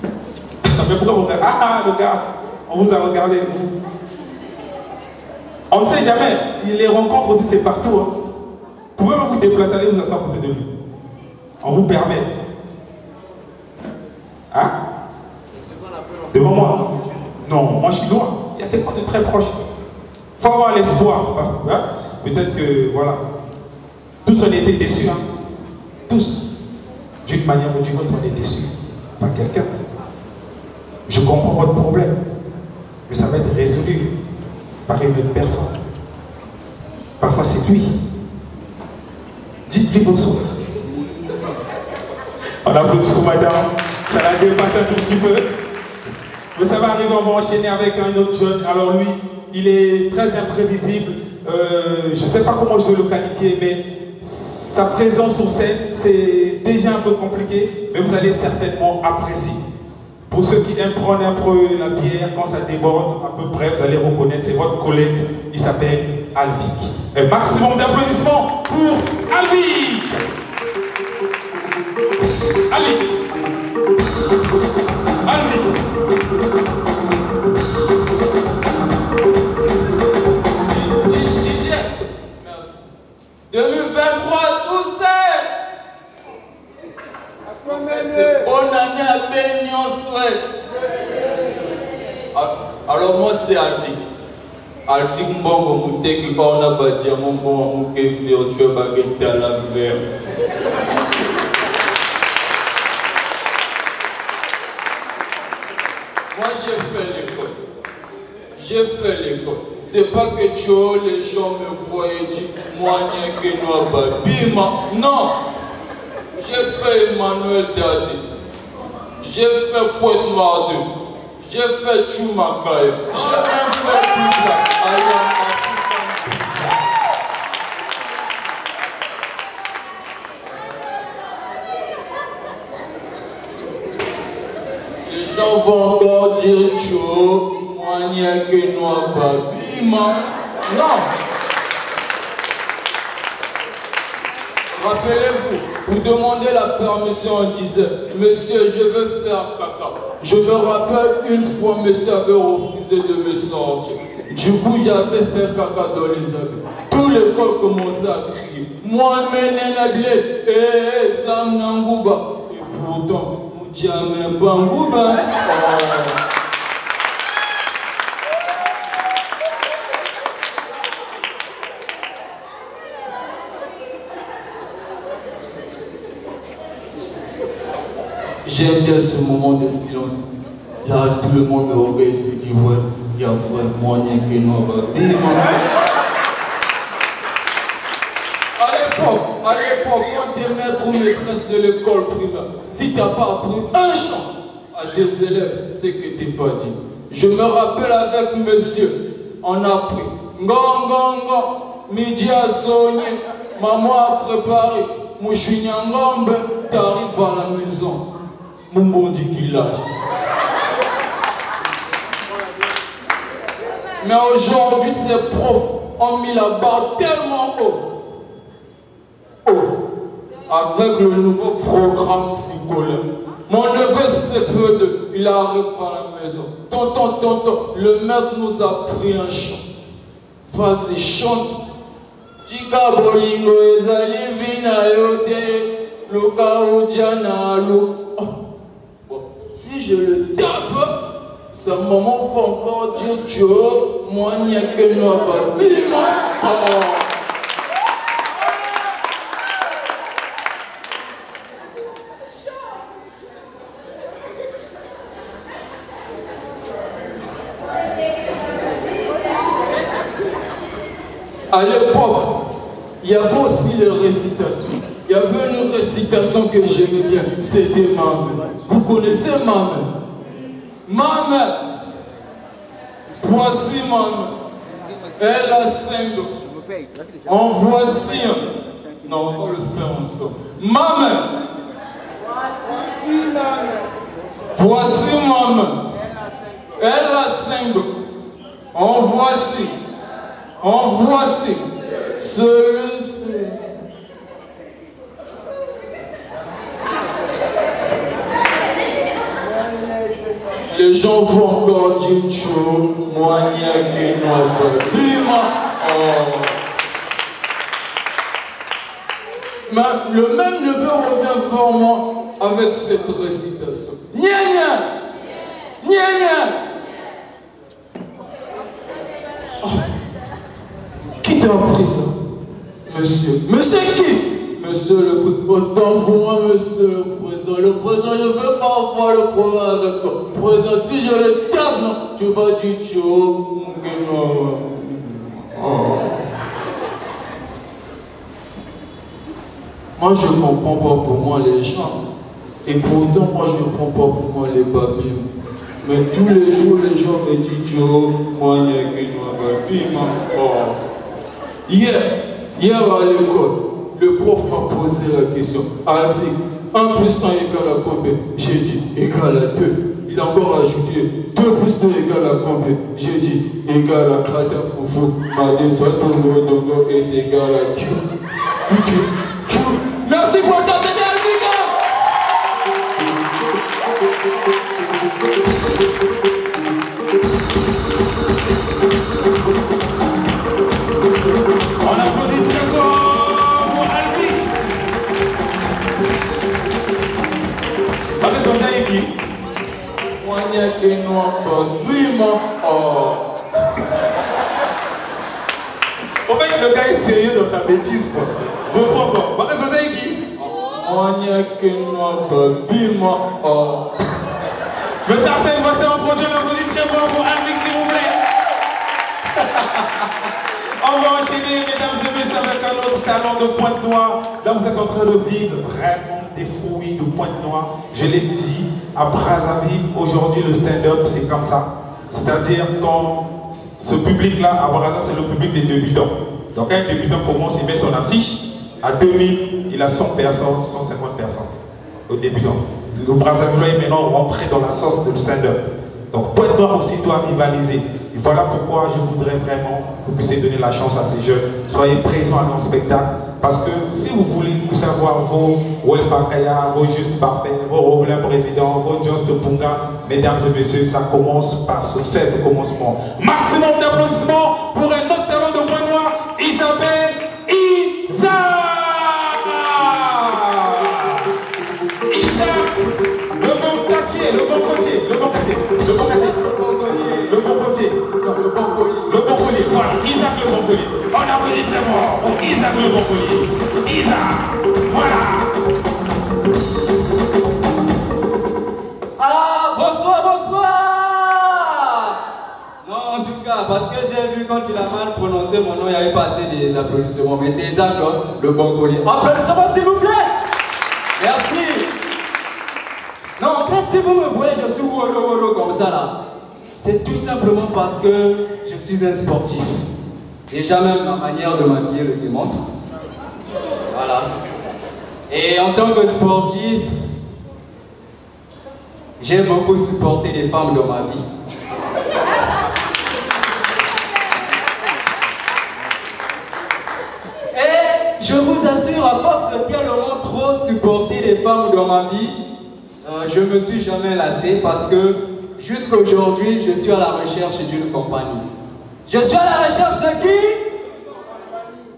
Mais pourquoi vous regardez? Ah, le gars, on vous a regardé. On ne sait jamais. Les rencontres aussi, c'est partout. Hein. Vous pouvez vous déplacer, aller vous asseoir à côté de lui. On vous permet. Hein? Devant moi? Non, moi je suis loin. Il y a quelqu'un de très proche. Il faut avoir l'espoir. Hein? Peut-être que, voilà. Tous on était déçus. Hein? Tous. D'une manière ou d'une autre, on est déçus. Par quelqu'un. Je comprends votre problème. Mais ça va être résolu par une autre personne. Parfois c'est lui. Dites-lui bonsoir. On applaudit pour madame. Ça l'a dépassé un tout petit peu. Mais ça va arriver, on va enchaîner avec un autre jeune. Alors lui, il est très imprévisible. Je ne sais pas comment je vais le qualifier, mais sa présence sur scène, c'est déjà un peu compliqué, mais vous allez certainement apprécier. Pour ceux qui aiment prendre un peu la bière, quand ça déborde, à peu près, vous allez reconnaître, c'est votre collègue, il s'appelle Alvic. Un maximum d'applaudissements pour Alvic. Alvic. Alvic. DJ c'est Alvik. Alvik Mbongo Mouteki, on a bâti à mon bon Mouké virtuel baguette à la verre. Moi j'ai fait l'école. J'ai fait l'école. C'est pas que tu as les gens me voient et disent moi n'y que nous Bima. Non. J'ai fait Emmanuel Dadi. J'ai fait Poète Noir 2. J'ai fait Chumakaye. J'ai même fait Bibla. Les gens vont encore dire Tcho. Moi, n'y a que nous Bima. Non. Rappelez-vous, vous demandez la permission, on disait, monsieur, je veux faire caca. Je me rappelle une fois, monsieur avait refusé de me sortir. Du coup, j'avais fait caca dans les habits. Tout l'école commençait à crier. Moi, Menenadlet, Sam Nangouba. Et pourtant, Moutiame Bangouba. J'aime bien ce moment de silence. Là, tout le monde me regarde et se dit, ouais, il y a vraiment rien que nous. À l'époque, quand t'es maître ou maîtresse de l'école primaire, si t'as pas appris un chant à des élèves, c'est que t'es pas dit. Je me rappelle avec monsieur, on a appris Ngongongo, midi à Sogné, maman a préparé, Mouchinyangombe, t'arrives à la maison. Mon bon du village. Mais aujourd'hui, ces profs ont mis la barre tellement haut. Avec le nouveau programme scolaire. Mon neveu CP2, il arrive à la maison. Tonton, le maître nous a pris un chant. Vas-y, chante. Tika bolingo ezali vina yote, luka ujana luka. Si je le tape, sa maman va encore dire Dieu, moi n'y a que nous à Bima. À l'époque, il y avait aussi les récitations. Il y avait une récitation que j'aimais bien, c'était Mame. Vous connaissez Mame? Mame, voici Mame. Elle a 5 ans. En voici un. Non, on va le faire ensemble. Mame. Voici Mame. Elle a 5 ans. En voici. En voici. Celui-ci. Les gens vont encore dire Tcho, moi n'y a que nous Bima. Mais le même neveu revient vers moi avec cette récitation. Nya nya, nya nya. Qui t'a appris ça? Monsieur. Monsieur qui? Monsieur le président. Autant pour moi, monsieur le président. Le président, je ne veux pas avoir le problème avec toi. Président, si je le tape, non, tu vas dire Tcho. Moi, je ne comprends pas pour moi les gens. Et pourtant, moi, je ne comprends pas pour moi les babines. Mais tous les jours, les gens me disent Tcho, moi, il n'y a que nous, babine. Hier à l'école, le prof m'a posé la question. Alvik, 1 plus 1 égale à combien? J'ai dit égal à 2. Il a encore ajouté 2 plus 2 égale à combien? J'ai dit égal à Krata Foufou. Ma Tongo Dongo est égal à Q. Merci pour le temps, c'était Alvik. On applaudit très fort pour Alvik. Allez, on a écrit. Moi, il n'y a que nous, Bima. le gars est sérieux dans sa bêtise, quoi. Reprends encore. Bah, ça c'est qui? Monsieur Arsène, voici un produit, on applaudit très fort pour Alvin, s'il vous plaît. On va enchaîner, mesdames et messieurs, avec un autre talent de Pointe-Noire. Là, vous êtes en train de vivre vraiment des fruits de Pointe-Noire. Je l'ai dit, à Brazzaville, aujourd'hui, le stand-up, c'est comme ça. C'est-à-dire, quand ce public-là, à Brazzaville, c'est le public des débutants. Donc, quand un débutant commence, il met son affiche. À 2000, il a 100 personnes, 150 personnes. Au débutant. Le Brazzaville est maintenant rentré dans la sauce de stand-up. Donc, Pointe-Noire aussi doit rivaliser. Et voilà pourquoi je voudrais vraiment que vous puissiez donner la chance à ces jeunes. Soyez présents à nos spectacles. Parce que si vous voulez savoir vos Wolf Akaya, vos Juste Parfait, vos Roblin Président, vos Just Punga, mesdames et messieurs, ça commence par ce faible commencement. Maximum d'applaudissements pour un autre talent de Pointe-Noire. Il s'appelle Isa. Isa, le bon quartier, le bon quartier, le bon quartier, le bon quartier. Le bon collier. Non, le bon collier. Le bon collier. Voilà, Isaac le bon collier. On applaudit très fort pour Isaac le bon collier. Isaac. Voilà. Ah, bonsoir, bonsoir. Non, en tout cas, parce que j'ai vu quand il a mal prononcé mon nom, il y avait pas assez des applaudissements. Mais c'est Isaac, le bon collier. Applaudissements, s'il vous plaît. Merci. Non, en fait, si vous me voyez, je suis woro comme ça là. C'est tout simplement parce que je suis un sportif. Déjà même ma manière de m'habiller le démontre. Voilà. Et en tant que sportif, j'ai beaucoup supporté les femmes dans ma vie. Et je vous assure, à force de tellement trop supporter les femmes dans ma vie, je ne me suis jamais lassé parce que jusqu'à aujourd'hui, je suis à la recherche d'une compagnie. Je suis à la recherche de qui?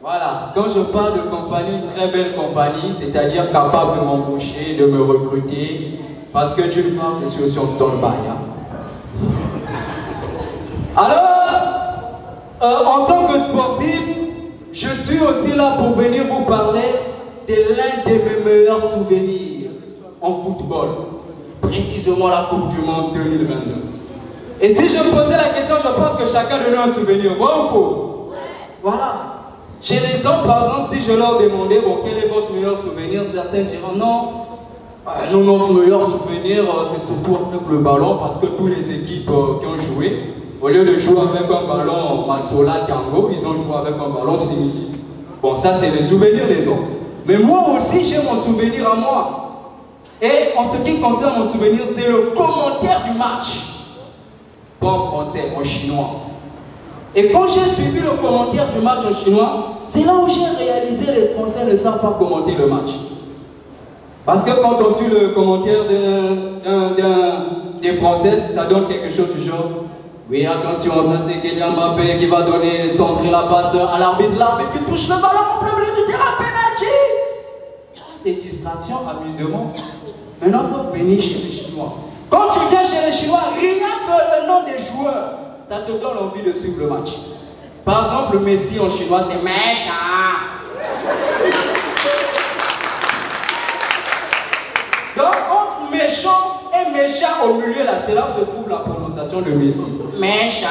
Voilà, quand je parle de compagnie, très belle compagnie, c'est-à-dire capable de m'embaucher, de me recruter, parce que d'une part, je suis aussi en stand-by. Hein. Alors, en tant que sportif, je suis aussi là pour venir vous parler de l'un de mes meilleurs souvenirs en football. Précisément la Coupe du Monde 2022. Et si je posais la question, je pense que chacun de nous a un souvenir. Vrai ou faux? Voilà. Chez les hommes, par exemple, si je leur demandais, bon, quel est votre meilleur souvenir, certains diront non. Nous, notre meilleur souvenir, c'est surtout avec le ballon, parce que toutes les équipes qui ont joué, au lieu de jouer avec un ballon Masola Tango, ils ont joué avec un ballon Simili. Bon, ça, c'est les souvenirs des hommes. Mais moi aussi, j'ai mon souvenir à moi. Et en ce qui concerne mon souvenir, c'est le commentaire du match. Pas en français, en chinois. Et quand j'ai suivi le commentaire du match en chinois, c'est là où j'ai réalisé que les Français ne savent pas commenter le match. Parce que quand on suit le commentaire des Français, ça donne quelque chose du genre. Oui, attention, ça c'est Kylian Mbappé qui va donner, centrer la passe à l'arbitre. L'arbitre qui touche le ballon en plein milieu du terrain, penalty. C'est distraction, amusement. Maintenant, il faut venir chez les Chinois. Quand tu viens chez les Chinois, rien que le nom des joueurs, ça te donne envie de suivre le match. Par exemple, Messi en chinois, c'est méchant. Donc, entre méchant et méchant au milieu, là, c'est là où se trouve la prononciation de Messi. Méchant.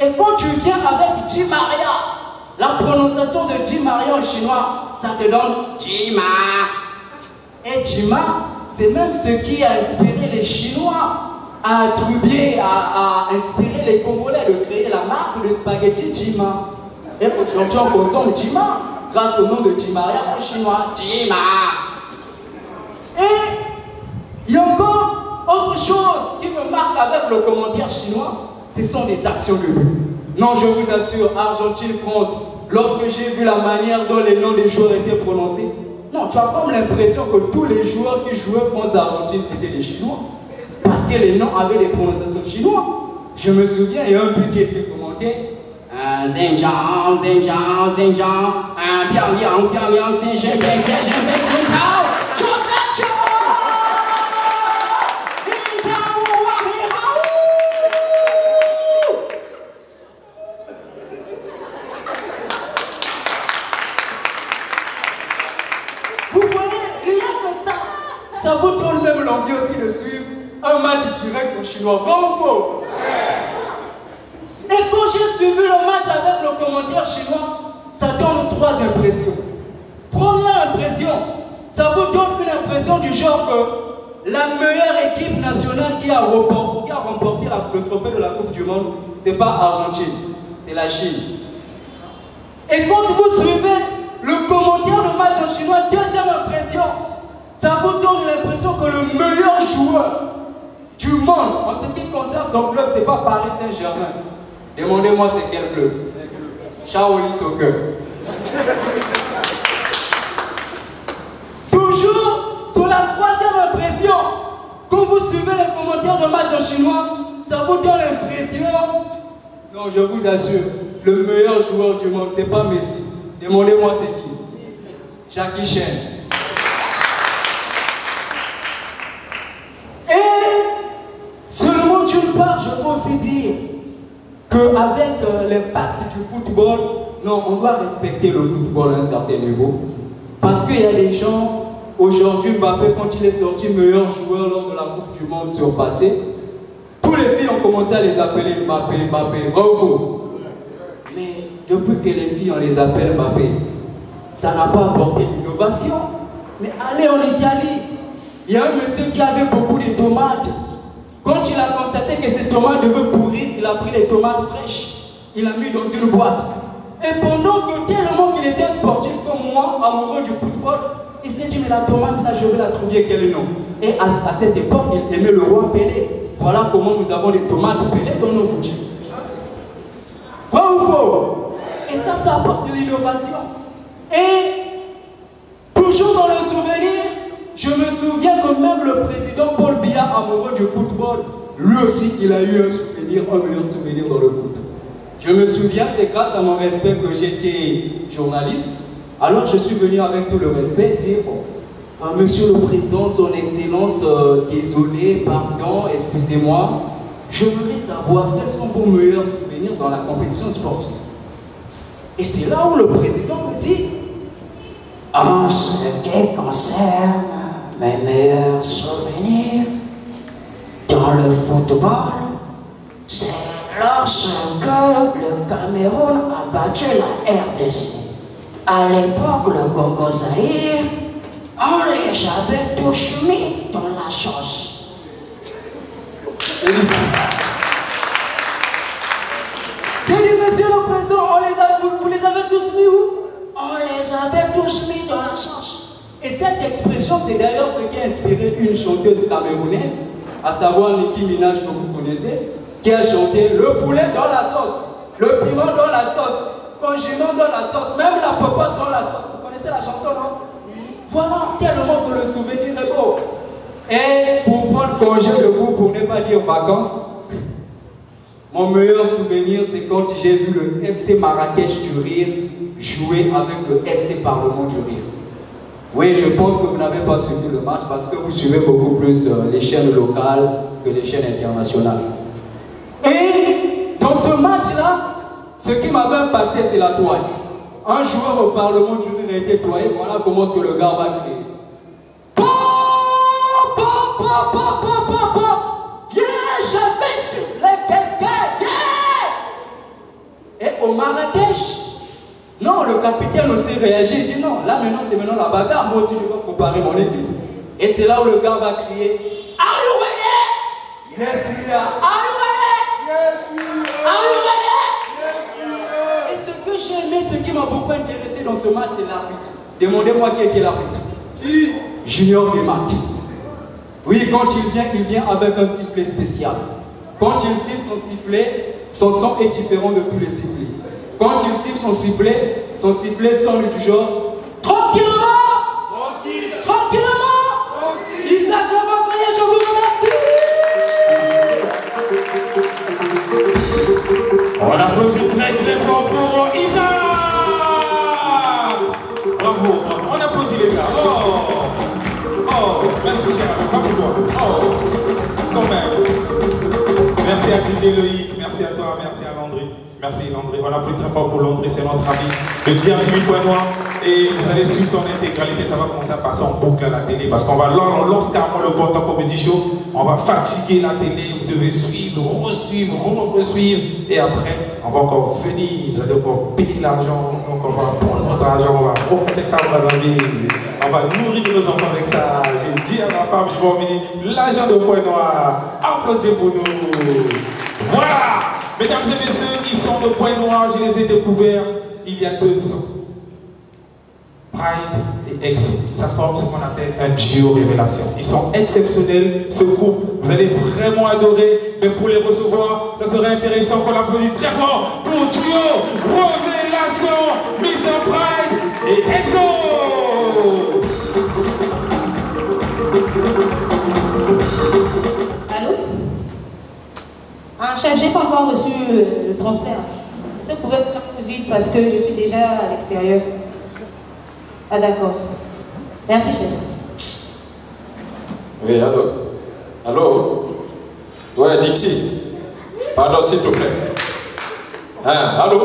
Et quand tu viens avec Di Maria, la prononciation de Di Maria en chinois, ça te donne Dima. Et Dima, c'est même ce qui a inspiré les Chinois à attribuer, à inspirer les Congolais de créer la marque de spaghetti Dima. Et aujourd'hui, on consomme Dima grâce au nom de Di Maria en chinois. Dima. Et il y a encore autre chose qui me marque avec le commentaire chinois, ce sont des actions de but. Non, je vous assure, Argentine-France, lorsque j'ai vu la manière dont les noms des joueurs étaient prononcés, non, tu as comme l'impression que tous les joueurs qui jouaient France-Argentine étaient des Chinois. Parce que les noms avaient des prononciations chinois. Je me souviens, il y a un but qui était commenté. Zhenjiang, Zhenjiang, Zhenjiang, Pyongyang, Pyongyang, Zhenjiang, Zhenjiang, Zhenjiang, direct en chinois. Vrai ou faux? Et quand j'ai suivi le match avec le commentaire chinois, ça donne 3 impressions. Première impression, ça vous donne une impression du genre que la meilleure équipe nationale qui a remporté le trophée de la Coupe du Monde, c'est pas Argentine, c'est la Chine. Et quand vous suivez le commentaire de match en chinois, deuxième impression, ça vous donne l'impression que le meilleur joueur du monde, en ce qui concerne son club, c'est pas Paris Saint-Germain. Demandez-moi c'est quel club. Shaolin Soccer. Toujours sur la troisième impression, quand vous suivez les commentaires de match en chinois, ça vous donne l'impression, non je vous assure, le meilleur joueur du monde, c'est pas Messi. Demandez-moi c'est qui. Jackie Chan. Et seulement d'une part, je veux aussi dire qu'avec l'impact du football, non, on doit respecter le football à un certain niveau. Parce qu'il y a des gens, aujourd'hui Mbappé, quand il est sorti meilleur joueur lors de la Coupe du Monde surpassé, tous les filles ont commencé à les appeler Mbappé, Mbappé, vrai ou faux? Mais depuis que les filles on les appelle Mbappé, ça n'a pas apporté l'innovation. Mais allez en Italie, il y a un monsieur qui avait beaucoup de tomates. Quand il a constaté que ces tomates devaient pourrir, il a pris les tomates fraîches, il a mis dans une boîte. Et pendant que tellement qu'il était sportif comme moi, amoureux du football, il s'est dit mais la tomate là je vais la trouver quel nom. Et à cette époque il aimait le roi Pelé. Voilà comment nous avons des tomates Pelé dans nos boutiques. Vrai ou faux? Et ça apporte l'innovation. Et toujours dans le souvenir, je me souviens que même le président Paul Biya, amoureux du football, lui aussi il a eu un meilleur souvenir dans le foot. Je me souviens, c'est grâce à mon respect que j'étais journaliste. Alors je suis venu avec tout le respect dire Monsieur le Président, Son Excellence, désolé, pardon, excusez-moi, je voudrais savoir quels sont vos meilleurs souvenirs dans la compétition sportive. Et c'est là où le président me dit en ce qui concerne mes meilleurs souvenirs dans le football, c'est lorsque le Cameroun a battu la RDC. À l'époque, le Congo-Zaïre, on les avait tous mis dans la sauce. J'ai dit, Monsieur le Président, vous les avez tous mis où? On les avait tous mis dans la sauce. Et cette expression, c'est d'ailleurs ce qui a inspiré une chanteuse camerounaise, à savoir Nicki Minaj que vous connaissez, qui a chanté le poulet dans la sauce, le piment dans la sauce, condiment dans la sauce, même la popote dans la sauce. Vous connaissez la chanson, non? Voilà, tellement que le souvenir est beau. Et pour prendre congé de vous, pour ne pas dire vacances, mon meilleur souvenir, c'est quand j'ai vu le FC Marrakech du Rire jouer avec le FC Parlement du Rire. Oui, je pense que vous n'avez pas suivi le match parce que vous suivez beaucoup plus les chaînes locales que les chaînes internationales. Et dans ce match-là, ce qui m'avait impacté, c'est la toile. Un joueur au Parlement du Rire a été toillé, voilà comment est-ce que le gars va crier. Yeah, j'avais sifflé quelqu'un, yeah! Et au Marrakech, non, le capitaine aussi réagit, il dit non, là maintenant c'est maintenant la bagarre, moi aussi je dois préparer mon équipe. Et c'est là où le gars va crier, are you ready? Yes, we are. Are you ready? Yes, we are. Are you ready? Et ce que j'ai aimé, ce qui m'a beaucoup intéressé dans ce match, c'est l'arbitre. Demandez-moi qui était l'arbitre. Junior Guémat. Oui, quand il vient avec un sifflet spécial. Quand il siffle son sifflet, son son est différent de tous les sifflets. Quand il siffle son sifflet sonne du genre tranquillement, tranquillement. Isaac Lamancoya, je vous remercie. On applaudit très très fort pour Isaac. Bravo, bravo. On applaudit les gars. Oh, merci cher. Oh, quand même. Merci à DJ Loïc, merci à toi, merci à Landry. Landry. Merci Landry. On applaudit très fort pour Landry, c'est notre ami. Le GMTV Point Noir. Et vous allez suivre son intégralité, ça va commencer à passer en boucle à la télé parce qu'on lance carrément le Bon Temps Comedy Show. On va fatiguer la télé, vous devez suivre, resuivre. Et après, on va encore venir, vous allez encore payer l'argent. Donc on va prendre votre argent, on va profiter de ça, vos amis. On va nourrir nos enfants avec ça. J'ai dit à ma femme, je vais emmener l'agent de Point Noir. Applaudissez pour nous. Voilà. Mesdames et messieurs, ils sont de Point Noir, je les ai découverts il y a 2 ans. Pride et Exo, ça forme ce qu'on appelle un duo révélation. Ils sont exceptionnels, ce couple. Vous allez vraiment adorer, mais pour les recevoir, ça serait intéressant qu'on applaudisse très fort pour duo révélation, Mr. Pride et Exo. Allô? Chef, j'ai pas encore reçu le transfert. Est-ce que vous pouvez faire plus vite parce que je suis déjà à l'extérieur? Ah d'accord. Merci chef. Oui, allô? Allô? Ouais, Dixie. Pardon, s'il te plaît. Hein, allô?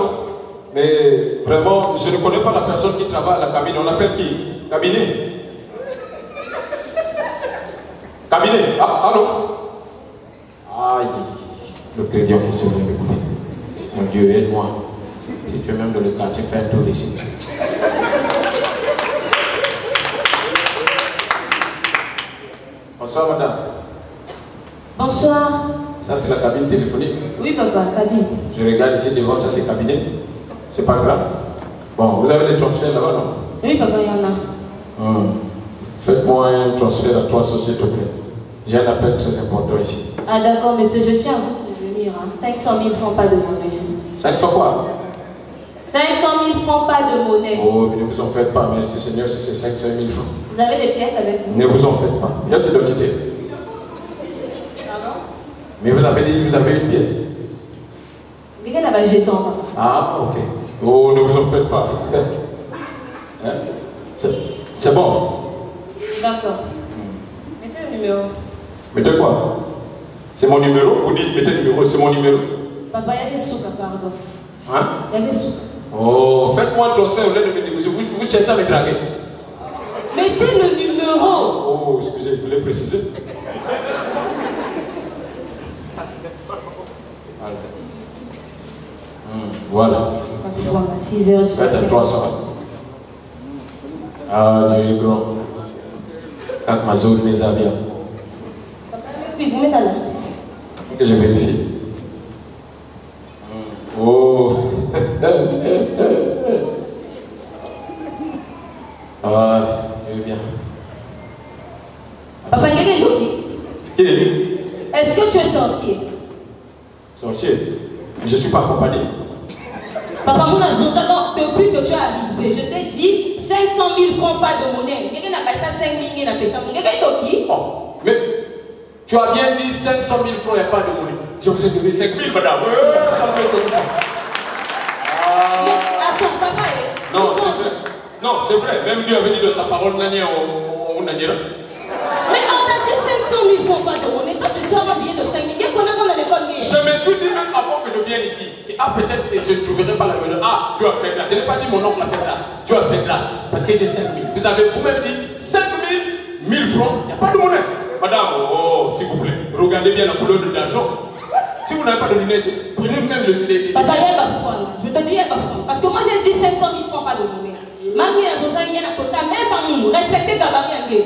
Mais vraiment, je ne connais pas la personne qui travaille à la cabine. On l'appelle qui? Cabinet? Cabinet? Ah, allô? Aïe, le crédit en question vient me couper. Mon Dieu, aide-moi. Si tu es même dans le quartier, fais un tour ici. Bonsoir madame. Bonsoir. Ça c'est la cabine téléphonique. Oui papa, cabine. Je regarde ici devant, ça c'est cabinet. C'est pas grave. Bon, vous avez des transferts là-bas, non? Oui papa, il y en a. Faites-moi un transfert à 3 s'il te plaît. J'ai un appel très important ici. Ah d'accord, monsieur, je tiens à vous prévenir. 500 000 francs, pas de monnaie. 500 quoi? 500 000 francs, pas de monnaie. Oh, mais ne vous en faites pas, merci Seigneur, si c'est 500 000 francs. Vous avez des pièces avec vous? Ne vous en faites pas. Pièce d'identité. Pardon? Mais vous avez dit, vous avez une pièce. Quelqu'un là-bas jeton, papa. Ah, ok. Oh, ne vous en faites pas. Hein? C'est bon. D'accord. Mettez le numéro. Mettez quoi? C'est mon numéro? Vous dites mettez le numéro, c'est mon numéro. Papa, il y a des sous, pardon. Hein? Il y a des sous. Oh, faites-moi un transfert au lieu de me négocier. Vous cherchez à me draguer. Mettez le numéro. Oh, excusez, je voulais préciser. Voilà. À 6 heures, je Faites un 300. Ah, Dieu est grand. Avec ma zone, mes avions. Puis, vous mettez là. Que je vérifie. Oh. Ah, Dieu est bien. Papa, quelqu'un est qui? Qui? Est-ce que tu es sorcier? Sorcier? Je ne suis pas accompagné. Papa, mon association, depuis que tu es arrivé, je t'ai dit 500 000 francs, pas de monnaie. Quelqu'un n'a pas ça 5 000, il n'a pas ça. Quelqu'un est qui? Oh, mais tu as bien dit 500 000 francs, il n'y a pas de monnaie. Je vous ai donné 5 000, madame. Mais attends, papa est... Non, c'est vrai. Non, c'est vrai. Même Dieu avait dit dans sa parole, Nania, on Nania. Mais on t'a dit 500 000 francs, pas de monnaie. Toi, tu sors un billet de 5 000. Qu'est-ce qu'on a dans l'école? Je me suis dit même avant que je vienne ici, ah peut-être je ne trouverai pas la monnaie. Ah, tu as fait grâce. Je n'ai pas dit mon oncle a fait grâce. Tu as fait grâce. Parce que j'ai 5 000. Vous avez vous-même dit 5 000 francs. Il n'y a pas de monnaie. Madame, oh, s'il vous plaît, regardez bien la couleur de l'argent. Si vous n'avez pas de lunettes, prenez même le lunettes. Papa, il y a un bafouan. Je te dis, il y a un bafouan. Parce que moi, j'ai dit 500 000 francs, pas de monnaie. Mamie, la société, il y a un quota, même pas nous. Respectez Gabarit Angé.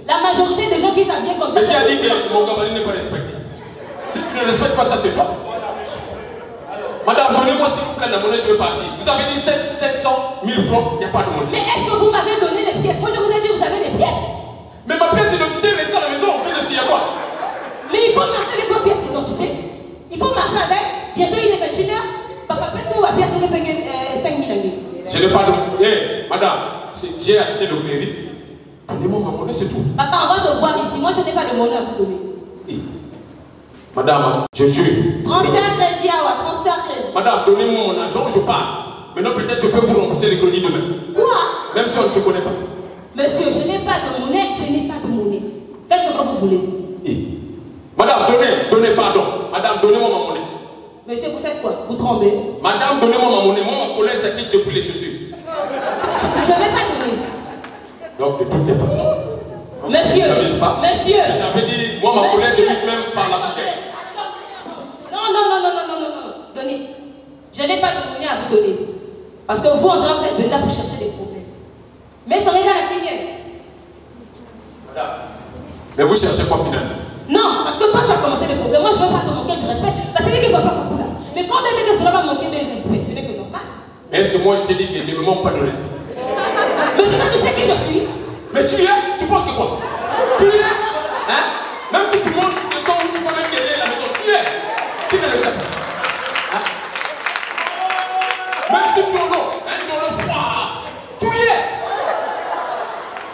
La majorité des gens qui s'habillent comme ça. Mais qui a dit que mon gabarit n'est pas respecté? Si tu ne respectes pas ça, c'est toi. Madame, donnez-moi s'il vous plaît la monnaie, je vais partir. Vous avez dit 500 000 francs, il n'y a pas de monnaie. Mais est-ce que vous m'avez donné les pièces? Moi, je vous ai dit, vous avez les pièces. Mais ma pièce d'identité est restée à la maison, vous essayez quoi? Mais il faut marcher avec vos pièces d'identité. Il faut marcher avec. Bientôt, il est 21h. Papa, qu'est-ce que vous va faire si vous payez 5 000 années? Je n'ai pas de... Hé, madame, j'ai acheté le mairie. Donnez-moi ma monnaie, c'est tout. Papa, on va se voir ici. Moi, je n'ai pas de monnaie à vous donner. Hey. Madame, je suis... Transfert crédit, Awa, transfert crédit. Madame, donnez-moi mon argent, je pars. Maintenant, peut-être je peux vous rembourser les crédits demain. Quoi? Même si on ne se connaît pas. Monsieur, je n'ai pas de monnaie, je n'ai pas de monnaie. Faites ce que vous voulez. Hey. Madame, donnez, pardon. Madame, donnez-moi ma monnaie. Monsieur, vous faites quoi? Vous tremblez? Madame, donnez-moi ma monnaie. Moi, ma collègue s'acquitte depuis les chaussures. Je ne vais pas donner. Donc, de toutes les façons. Monsieur, pas. monsieur. Je t'avais dit, moi, ma collègue débute même par la bouteille. Non. Donnez. Je n'ai pas de monnaie à vous donner. Parce que vous, on dirait que vous êtes venu là pour chercher des problèmes. Mais ce n'est qu'à la clinique. Madame. Mais vous cherchez quoi finalement? Non, parce que toi, tu as commencé les problèmes. Moi, je ne veux pas te manquer du respect. Parce que c'est qu'il ne va pas beaucoup là. Mais quand même que cela va manquer de respect, ce n'est que normal. Mais est-ce que moi, je t'ai dit qu'il ne me manque pas de respect? Mais putain, tu sais qui je suis? Mais tu y es? Tu penses que quoi? Tu y es? Hein? Même si tu montes, tu descends ou tu vas même gagner la maison, tu y es? Qui ne le sait pas? Hein? Même si tu me donnes dans le froid, tu y es?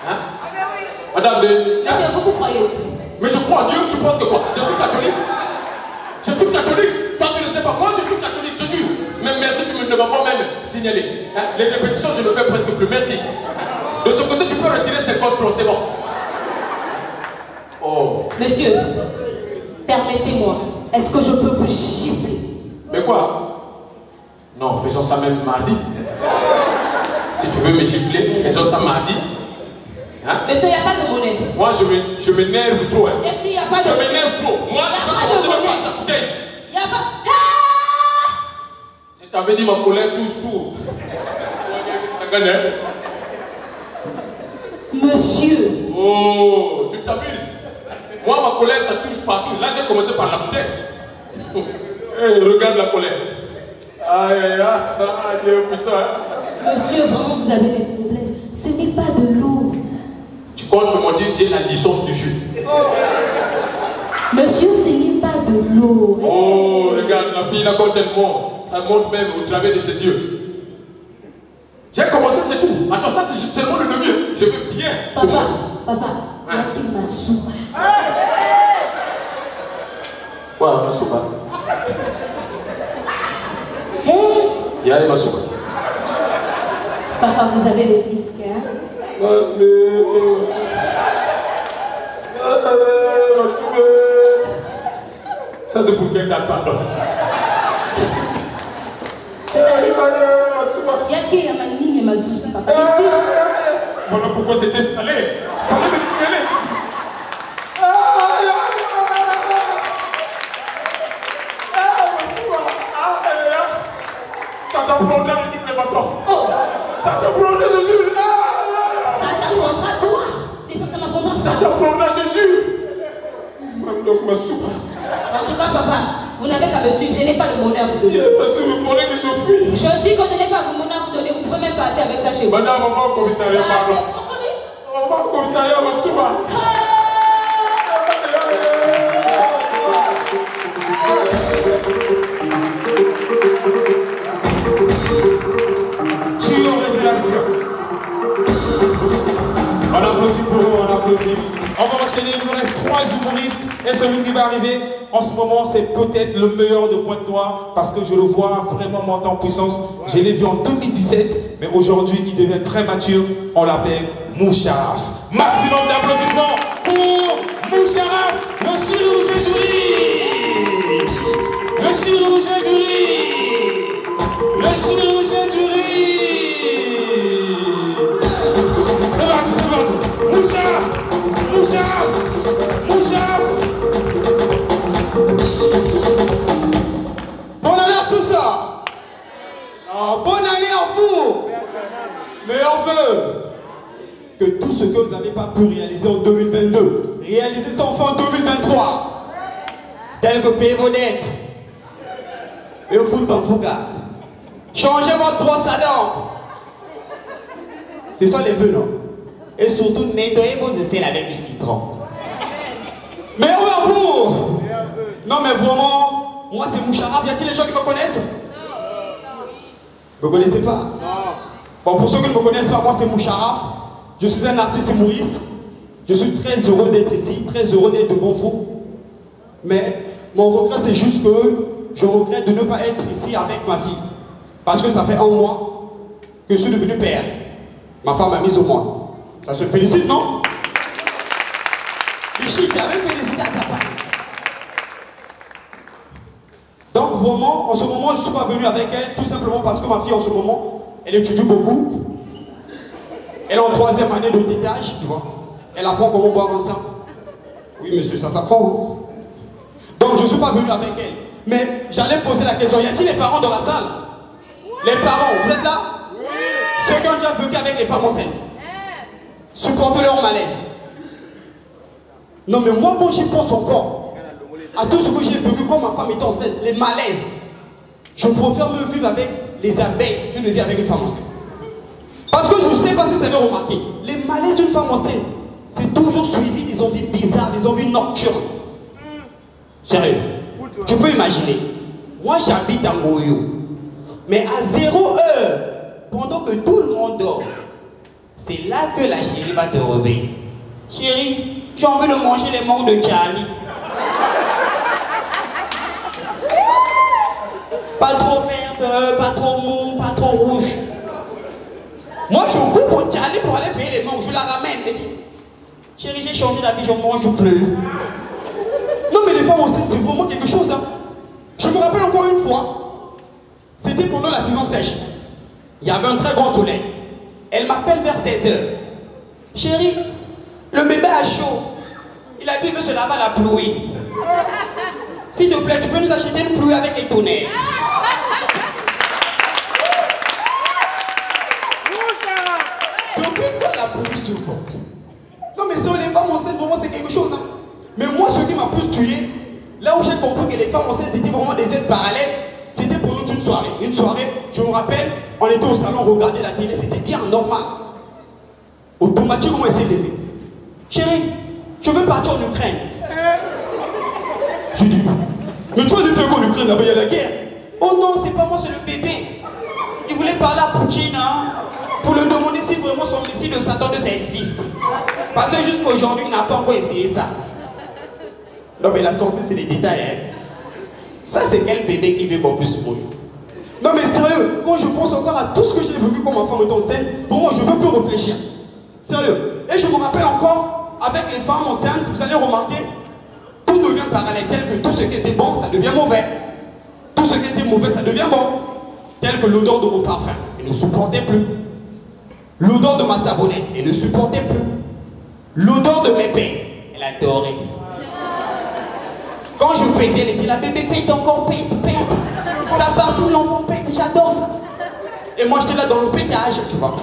Hein? Madame de... Monsieur, vous croyez? Mais je crois en Dieu, tu penses que quoi? Je suis catholique. Je suis catholique. Toi, tu ne sais pas. Moi, je suis catholique, je jure. Mais merci, tu ne m'as pas même signalé. Hein? Les répétitions, je ne fais presque plus. Merci. De ce côté, tu peux retirer 50 francs, c'est bon. Oh. Monsieur, permettez-moi. Est-ce que je peux vous gifler? Mais quoi? Non, faisons ça même mardi. Si tu veux me gifler, faisons ça mardi. Hein? Monsieur, il n'y a pas de monnaie. Moi, je m'énerve trop. Hein. J'ai dit, il n'y a pas de monnaie. Je m'énerve trop. Moi, je peux commencer même par ta bouteille. Il n'y a pas... Je t'avais dit, ma colère touche tout. Ça gagne, hein? Monsieur. Oh, tu t'amuses. Moi, ma colère, ça touche partout. Là, j'ai commencé par la bouteille. Hey, regarde la colère. Aïe, Dieu puissant. Monsieur, vraiment, vous avez des problèmes. Ce n'est pas de l'eau. Tu comptes me dire que j'ai la licence du jus. Monsieur, ce n'est pas de l'eau. Oh, regarde, la fille, là, quand elle monte, ça monte même au travers de ses yeux. J'ai commencé, c'est tout. Attends, ça, c'est seulement le début. Je veux bien. Papa, Yaki Masouba. Ouais, Masouba. Hé! Y'a Masouba. Papa, vous avez des risques, hein? Ça, c'est pour quelqu'un, pardon. Yaki Yamanine Mazousi, papa. Voilà pourquoi c'est installé. Fallait me signaler. Ça t'a blondé de toutes les façons. Ça t'a blondé, je jure. Ça t'apprendra toi. C'est pas que ça m'apprendra. Ça t'a blondé, je jure. Même donc ma soupe. En tout cas, papa, vous n'avez qu'à me suivre. Je n'ai pas de monnaie à vous donner. Parce que vous voulez que je fuis. Je dis que je n'ai pas de monnaie à vous donner. Vous pouvez même partir avec ça chez vous. Madame, on va au commissariat, pardon. On va au commissariat, ma soupe. On applaudit pour eux, on applaudit. On va enchaîner, il nous reste 3 humoristes et celui qui va arriver en ce moment, c'est peut-être le meilleur de Pointe-Noire parce que je le vois vraiment monter en puissance. Je l'ai vu en 2017, mais aujourd'hui il devient très mature. On l'appelle Moucharaf. Maximum d'applaudissements pour Moucharaf, le chirurgien du riz. Le chirurgien du riz. Le chirurgien du riz. C'est parti, c'est parti. Moucharaf, Moucharaf, Moucharaf. Bonne année à tout ça. Oh, bonne année à vous. Mais on veut que tout ce que vous n'avez pas pu réaliser en 2022, réalisez ça enfin en 2023. Tel que payer vos dettes. Et au foot Bamfouga. Changez votre brosse à dents. C'est ça les vœux, non? Et surtout, nettoyez vos aisselles avec du citron. Mais on va pour. Non, mais vraiment, moi c'est Moucharaf. Y a-t-il des gens qui me connaissent? Vous ne me connaissez pas? Bon, pour ceux qui ne me connaissent pas, moi c'est Moucharaf. Je suis un artiste humoriste. Je suis très heureux d'être ici, très heureux d'être devant vous. Mais mon regret, c'est juste que je regrette de ne pas être ici avec ma fille. Parce que ça fait 1 mois que je suis devenu père. Ma femme m'a mise au monde. Ça se félicite, non? Michi, tu as même félicité à ta part. Donc vraiment, en ce moment, je ne suis pas venu avec elle, tout simplement parce que ma fille, en ce moment, elle étudie beaucoup. Elle est en 3e année de détage, tu vois. Elle apprend comment boire un sein. Oui, monsieur, ça s'apprend. Hein? Donc, je ne suis pas venu avec elle. Mais j'allais poser la question, y a-t-il les parents dans la salle? Les parents, vous êtes là? Ceux qui ont déjà vécu avec les femmes enceintes. Supportez-leur malaise. Non, mais moi, quand j'y pense encore, à tout ce que j'ai vécu quand ma femme est enceinte, les malaises, je préfère me vivre avec les abeilles que de vivre avec une femme enceinte. Parce que je ne sais pas si vous avez remarqué, les malaises d'une femme enceinte, c'est toujours suivi des envies bizarres, des envies nocturnes. Sérieux. Tu peux imaginer, moi j'habite à Moyo, mais à 0 heure, pendant que tout le monde dort, c'est là que la chérie va te réveiller. Chérie, j'ai envie de manger les mangues de Charlie. Pas trop verte, pas trop mou, pas trop rouge. Moi je coupe pour Charlie pour aller payer les mangues, je la ramène et dis, chérie, j'ai changé d'avis, je ne mange plus. Non mais les femmes enceintes, c'est vraiment quelque chose. Hein. Je me rappelle encore une fois, c'était pendant la saison sèche. Il y avait un très grand soleil. Elle m'appelle vers 16 h. Chérie, le bébé a chaud. Il a dit qu'il veut se laver à la pluie. S'il te plaît, tu peux nous acheter une pluie avec les tonnerres. Depuis quand la pluie se compte? Non mais ça, les femmes enceintes, vraiment c'est quelque chose. Hein. Mais moi, ce qui m'a plus tué, là où j'ai compris que les femmes enceintes étaient vraiment des êtres parallèles, c'était pour nous une soirée. Une soirée, je me rappelle, on était au salon, on regardait la télé, c'était bien normal. Automatiquement, on s'est levé. Chérie, je veux partir en Ukraine. Je dis, mais tu vas lui faire quoi en Ukraine, là-bas, il y a la guerre. Oh non, c'est pas moi, c'est le bébé. Il voulait parler à Poutine, hein, pour lui demander si vraiment son missile de Satan ça existe. Parce que jusqu'à aujourd'hui, il n'a pas encore essayé ça. Non, mais la censée, c'est les détails. Hein. Ça, c'est quel bébé qui veut qu'on puisse mourir? Non, mais sérieux, quand je pense encore à tout ce que j'ai vécu quand ma femme est enceinte, pour moi, je ne veux plus réfléchir. Sérieux. Et je me rappelle encore, avec les femmes enceintes, vous allez remarquer, tout devient parallèle, tel que tout ce qui était bon, ça devient mauvais. Tout ce qui était mauvais, ça devient bon. Tel que l'odeur de mon parfum, elle ne supportait plus. L'odeur de ma savonnette, elle ne supportait plus. L'odeur de mes pains, elle adorait. Quand je pétais, elle était là, bébé pète encore, pète. Ça part tout, l'enfant pète, j'adore ça. Et moi j'étais là dans le pétage, tu vois.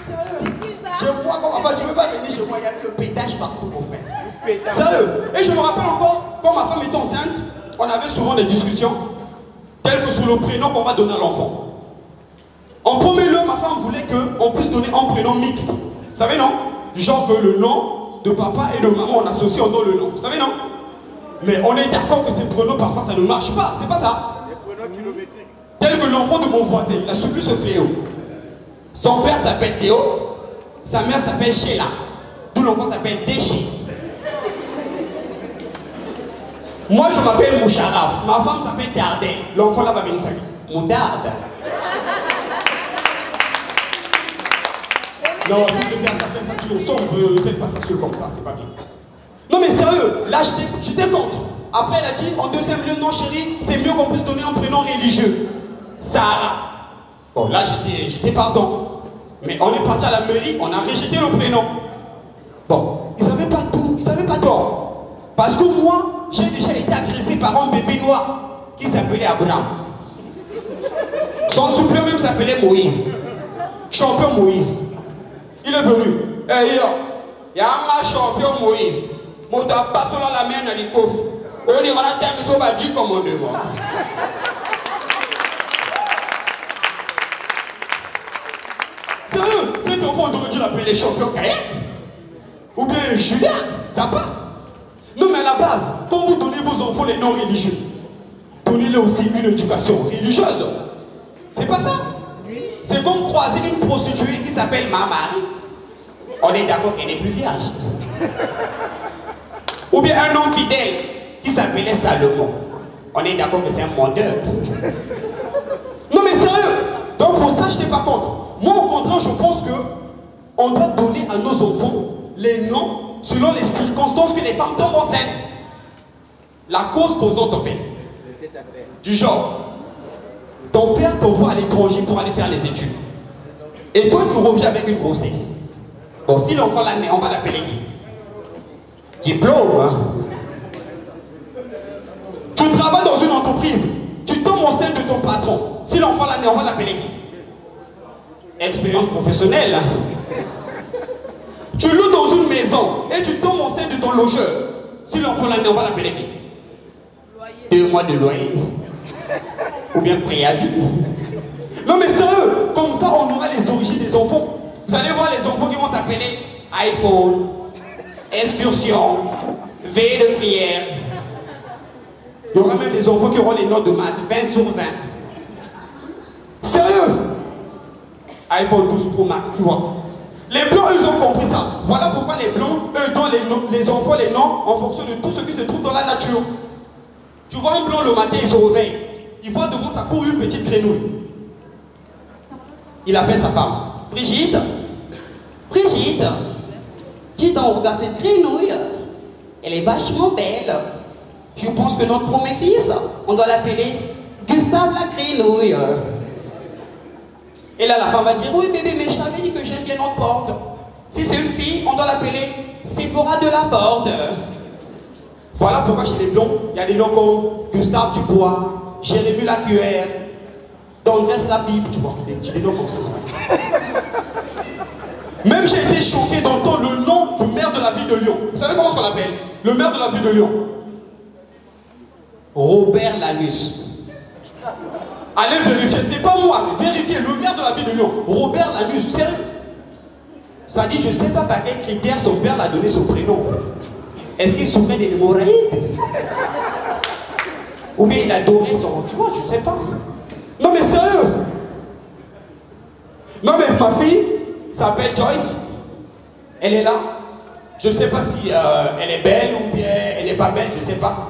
Sérieux, je vois comment papa, tu ne veux pas venir chez moi, il y avait le pétage partout, mon frère. Sérieux. Et je me rappelle encore, quand ma femme était enceinte, on avait souvent des discussions, telles que sur le prénom qu'on va donner à l'enfant. En premier lieu, ma femme voulait qu'on puisse donner un prénom mixte. Vous savez, non? Genre que le nom de papa et de maman, on associe, on donne le nom. Vous savez, non? Mais on est d'accord que ces prénoms, parfois, ça ne marche pas. C'est pas ça. Tel que l'enfant de mon voisin, il a subi ce fléau. Son père s'appelle Théo, sa mère s'appelle Sheila. Tout l'enfant s'appelle Déché. Moi, je m'appelle Moucharaf. Ma femme s'appelle Dardin. L'enfant là va venir s'appeler Moudarde. Non, si vous voulez faire ça toujours sombre, ne faites pas ça seul comme ça, c'est pas bien. Non mais sérieux, là j'étais contre. Après elle a dit, en deuxième lieu, non chérie, c'est mieux qu'on puisse donner un prénom religieux. Sarah. Bon là j'étais partant. Mais on est parti à la mairie, on a rejeté le prénom. Bon, ils n'avaient pas tout, ils n'avaient pas tort. Parce que moi, j'ai déjà été agressé par un bébé noir qui s'appelait Abraham. Son suppléant même s'appelait Moïse. Champion Moïse. Il est venu. Eh, il y a un champion Moïse. Mon doigt passe sur la main dans les coffres. On dit, on a terre que ça va dire commandement. Sérieux, cet enfant, on aurait dû l'appeler champion kayak. Ou bien Julien, ça passe. Non, mais à la base, quand vous donnez vos enfants les noms religieux, donnez-leur aussi une éducation religieuse. C'est pas ça? C'est comme croiser une prostituée qui s'appelle Mamari. On est d'accord qu'elle n'est plus vierge. Ou bien un homme fidèle qui s'appelait Salomon. On est d'accord que c'est un menteur. Non mais sérieux. Donc pour ça, je n'étais pas contre. Moi au contraire, je pense que on doit donner à nos enfants les noms selon les circonstances que les femmes tombent enceintes. La cause causante en fait. Du genre, ton père t'envoie à l'étranger pour aller faire les études. Et toi tu reviens avec une grossesse. Bon, si l'enfant l'a né, on va l'appeler qui? Diplôme, hein? Tu travailles dans une entreprise, tu tombes enceinte de ton patron. Si l'enfant l'a né, on va l'appeler qui? Expérience professionnelle. Hein? Tu loues dans une maison et tu tombes enceinte de ton logeur. Si l'enfant l'a né, on va l'appeler qui? 2 mois de loyer. Ou bien préavis. Non mais sérieux, comme ça on aura les origines des enfants. Vous allez voir les enfants qui vont s'appeler iPhone, excursion, veille de prière. Il y aura même des enfants qui auront les notes de maths, 20 sur 20. Sérieux? iPhone 12 Pro Max, tu vois. Les blancs, ils ont compris ça. Voilà pourquoi les blancs, eux, donnent les enfants les noms en fonction de tout ce qui se trouve dans la nature. Tu vois un blanc le matin, il se réveille. Il voit devant sa cour une petite grenouille. Il appelle sa femme. Brigitte, Brigitte, dis donc, regarde cette grenouille. Elle est vachement belle. Je pense que notre premier fils, on doit l'appeler Gustave la grenouille. Et là, la femme va dire, oui bébé, mais je t'avais dit que j'aime bien notre porte. Si c'est une fille, on doit l'appeler Sephora de la porte. Voilà pourquoi chez les blonds, il y a des noms comme Gustave Dubois, Jérémy Lacuère, Tendresse la pipe, tu vois, des noms comme ça. Même j'ai été choqué d'entendre le nom du maire de la ville de Lyon. Vous savez comment on l'appelle? Le maire de la ville de Lyon. Robert Lanus. Allez vérifier, ce n'est pas moi, mais vérifiez, le maire de la ville de Lyon, Robert Lanus, vous savez? Ça dit, je ne sais pas par quel critère son père l'a donné son prénom. Est-ce qu'il souffrait des hémorroïdes? Ou bien il adorait son... Tu vois, je ne sais pas. Non mais sérieux. Non mais ma fille s'appelle Joyce. Elle est là. Je ne sais pas si elle est belle ou bien elle n'est pas belle, je ne sais pas.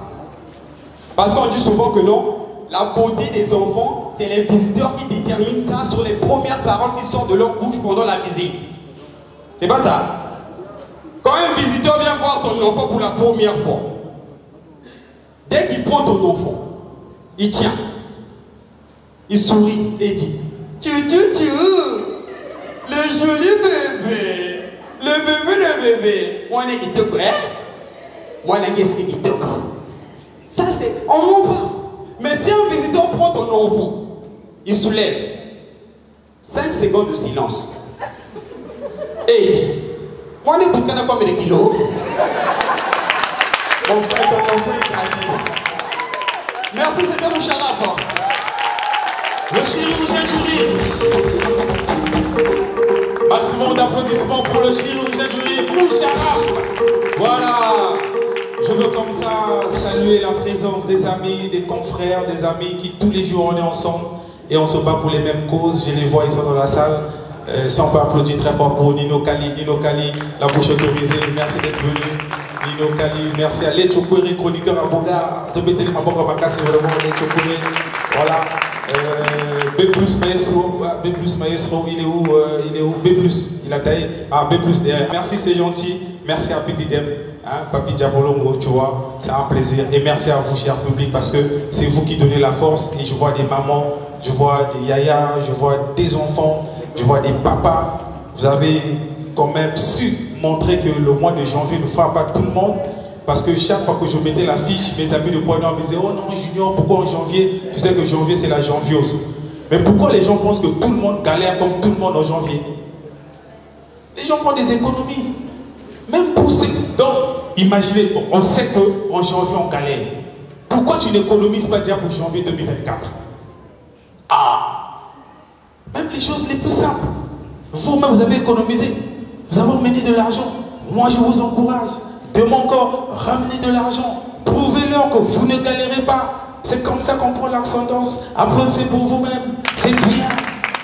Parce qu'on dit souvent que non. La beauté des enfants, c'est les visiteurs qui déterminent ça sur les premières paroles qui sortent de leur bouche pendant la visite. C'est pas ça. Quand un visiteur vient voir ton enfant pour la première fois, dès qu'il prend ton enfant, il tient, il sourit et il dit tu, le joli bébé, le bébé. Moi, je te quoi? Moi, je te quoi? Ça, c'est. On ment pas. Mais si un visiteur prend ton enfant, il soulève 5 secondes de silence et il dit moi, je ne sais pas combien de kilos. Mon frère, ton enfant est gardé. Merci, c'était mon charaf. Le chirurgien du rire. Maximum d'applaudissements pour le chirurgien du rire, mon charaf. Voilà. Je veux comme ça saluer la présence des amis, des confrères, des amis qui tous les jours on est ensemble et on se bat pour les mêmes causes. Je les vois, ils sont dans la salle. Si on peut applaudir très fort pour Nino Kali, la bouche autorisée, merci d'être venu. Nino Kali, merci à Lecho Kouere, chroniqueur à Boga, de Bétélé Maboga Bakassi, vraiment Lecho Kouere. Voilà. B+, Maestro, il est où B+, il a taillé. Ah, B+, derrière. Merci, c'est gentil. Merci à Petit Dem, hein, Papi Diabolongo, tu vois, c'est un plaisir. Et merci à vous, cher public, parce que c'est vous qui donnez la force. Et je vois des mamans, je vois des yayas, je vois des enfants, je vois des papas. Vous avez quand même su montrer que le mois de janvier ne fera pas tout le monde. Parce que chaque fois que je mettais l'affiche, mes amis de Poignard me disaient « Oh non, Junior, pourquoi en janvier ?» Tu sais que janvier, c'est la janviose. Mais pourquoi les gens pensent que tout le monde galère comme tout le monde en janvier? Les gens font des économies. Même pour ceux... Donc, imaginez, on sait qu'en janvier, on galère. Pourquoi tu n'économises pas déjà pour janvier 2024? Ah! Même les choses les plus simples. Vous-même, vous avez économisé. Vous avez mené de l'argent. Moi, je vous encourage. De mon corps, ramenez de l'argent. Prouvez-leur que vous ne galérez pas. C'est comme ça qu'on prend l'ascendance. Applaudissez pour vous-même. C'est bien.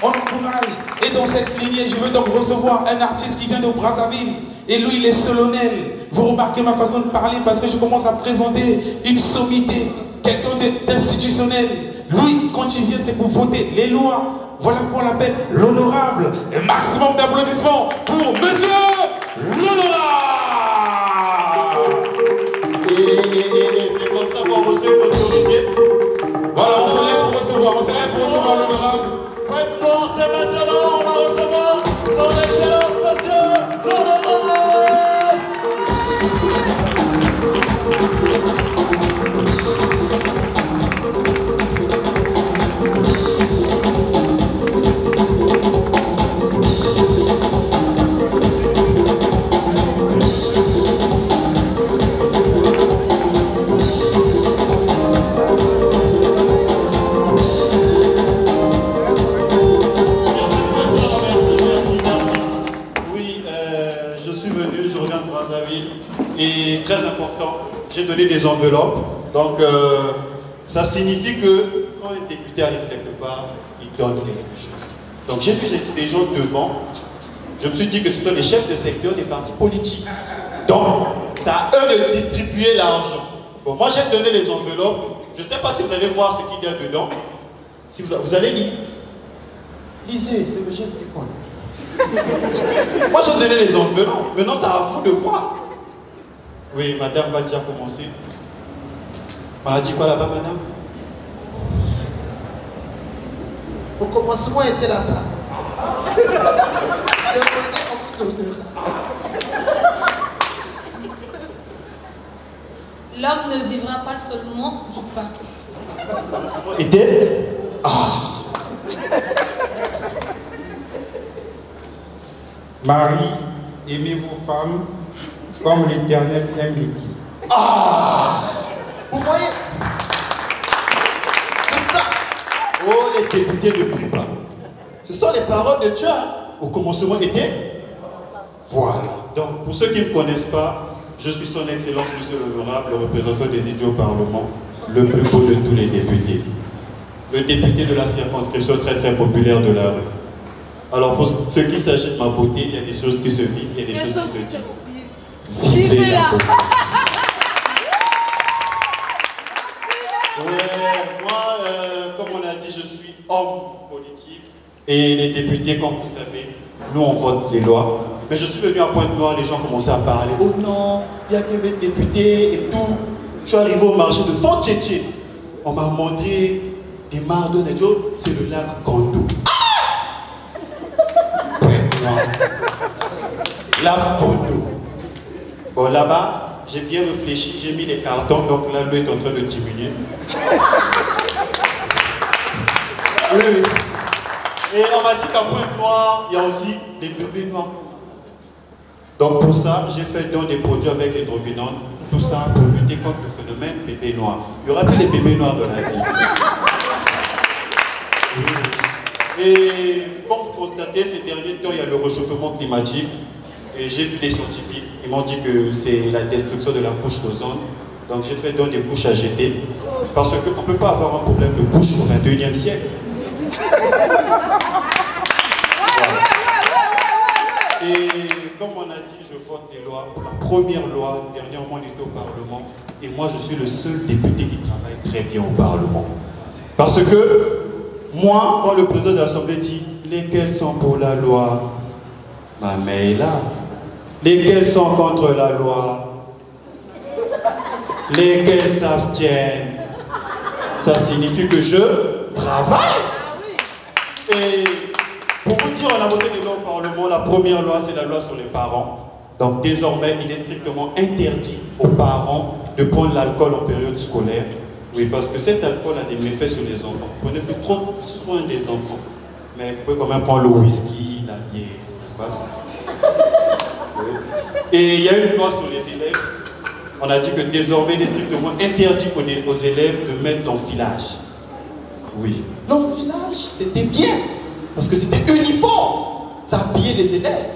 On encourage. Et dans cette lignée, je veux donc recevoir un artiste qui vient de Brazzaville. Et lui, il est solennel. Vous remarquez ma façon de parler parce que je commence à présenter une sommité. Quelqu'un d'institutionnel. Lui, quand il vient, c'est pour voter les lois. Voilà pourquoi on l'appelle l'honorable. Un maximum d'applaudissements pour monsieur l'honorable. Et c'est comme ça qu'on reçoit une autorité. Voilà, on se lève pour recevoir l'honorable. Maintenant, c'est maintenant, on va recevoir son excellence, monsieur l'honorable. Et très important, j'ai donné des enveloppes. Donc, ça signifie que quand un député arrive quelque part, il donne quelque chose. Donc, j'ai vu des gens devant. Je me suis dit que ce sont les chefs de secteur des partis politiques. Donc, c'est à eux de distribuer l'argent. Bon, moi, j'ai donné les enveloppes. Je ne sais pas si vous allez voir ce qu'il y a dedans. Si vous allez lire. Lisez, c'est le geste d'école. Moi, j'ai donné les enveloppes. Maintenant, c'est à vous de voir. Oui, madame va déjà commencer. On a dit quoi là-bas, madame? Au commencement, était là-bas. Demandez, on vous donnera. L'homme ne vivra pas seulement du pain. Était? Marie, aimez vos femmes comme l'Éternel aime l'Église. Vous voyez? C'est ça. Oh, les députés ne plient pas. Ce sont les paroles de Dieu. Au commencement était. Voilà. Donc, pour ceux qui ne me connaissent pas, je suis son Excellence, Monsieur l'Honorable, le représentant des idiots au Parlement, le plus beau de tous les députés. Le député de la circonscription très très populaire de la rue. Alors, pour ce qui s'agit de ma beauté, il y a des choses qui se vivent et des choses qui se disent. Vivez la beauté. Moi, comme on a dit, je suis homme politique. Et les députés, comme vous savez, nous on vote les lois. Mais je suis venu à Pointe-Noire, les gens commençaient à parler. Oh non, il y a que des députés et tout. Je suis arrivé au marché de Font-Tchétché. On m'a montré des mares d'eau. C'est le lac Kondo. Pointe-Noire. Lac Kondo. Bon, là-bas, j'ai bien réfléchi, j'ai mis les cartons, donc là, l'eau est en train de diminuer. Oui. Et on m'a dit qu'à Pointe-Noire, il y a aussi des bébés noirs. Donc pour ça, j'ai fait don des produits avec hydroquinone, tout ça pour lutter contre le phénomène bébé noir. Il y aura plus les bébés noirs dans la vie. Et comme vous constatez, ces derniers temps, il y a le réchauffement climatique. Et j'ai vu des scientifiques, ils m'ont dit que c'est la destruction de la couche d'ozone. Donc j'ai fait don des couches à jeter. Parce qu'on ne peut pas avoir un problème de couche au 21e siècle. Voilà. Et comme on a dit, je vote les lois. Pour la première loi, dernièrement, on était au Parlement. Et moi, je suis le seul député qui travaille très bien au Parlement. Parce que, moi, quand le président de l'Assemblée dit « Lesquels sont pour la loi ?» Ma mère est là. Lesquels sont contre la loi? Lesquels s'abstiennent? Ça signifie que je travaille. Et pour vous dire, on a voté des lois au Parlement. La première loi, c'est la loi sur les parents. Donc désormais, il est strictement interdit aux parents de prendre l'alcool en période scolaire. Oui, parce que cet alcool a des méfaits sur les enfants. Prenez plus trop soin des enfants. Mais vous pouvez quand même prendre le whisky, la bière, ça passe. Oui. Et il y a une loi sur les élèves. On a dit que désormais, il est strictement interdit aux élèves de mettre l'enfilage. Oui. L'enfilage, c'était bien. Parce que c'était uniforme. Ça habillait les élèves.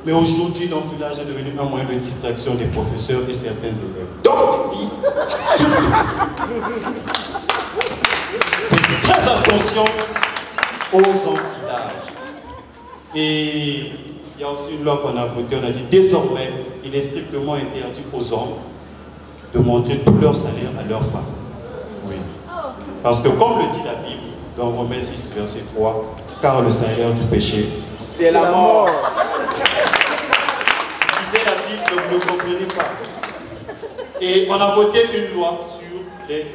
Mais aujourd'hui, l'enfilage est devenu un moyen de distraction des professeurs et certains élèves. Donc, les filles, surtout, faites très attention aux enfilages. Et il y a aussi une loi qu'on a votée, on a dit désormais, il est strictement interdit aux hommes de montrer tout leur salaire à leurs femmes. Oui. Parce que comme le dit la Bible, dans Romains 6, verset 3, car le salaire du péché, c'est la mort. Lisez la Bible, vous ne comprenez pas. Et on a voté une loi sur les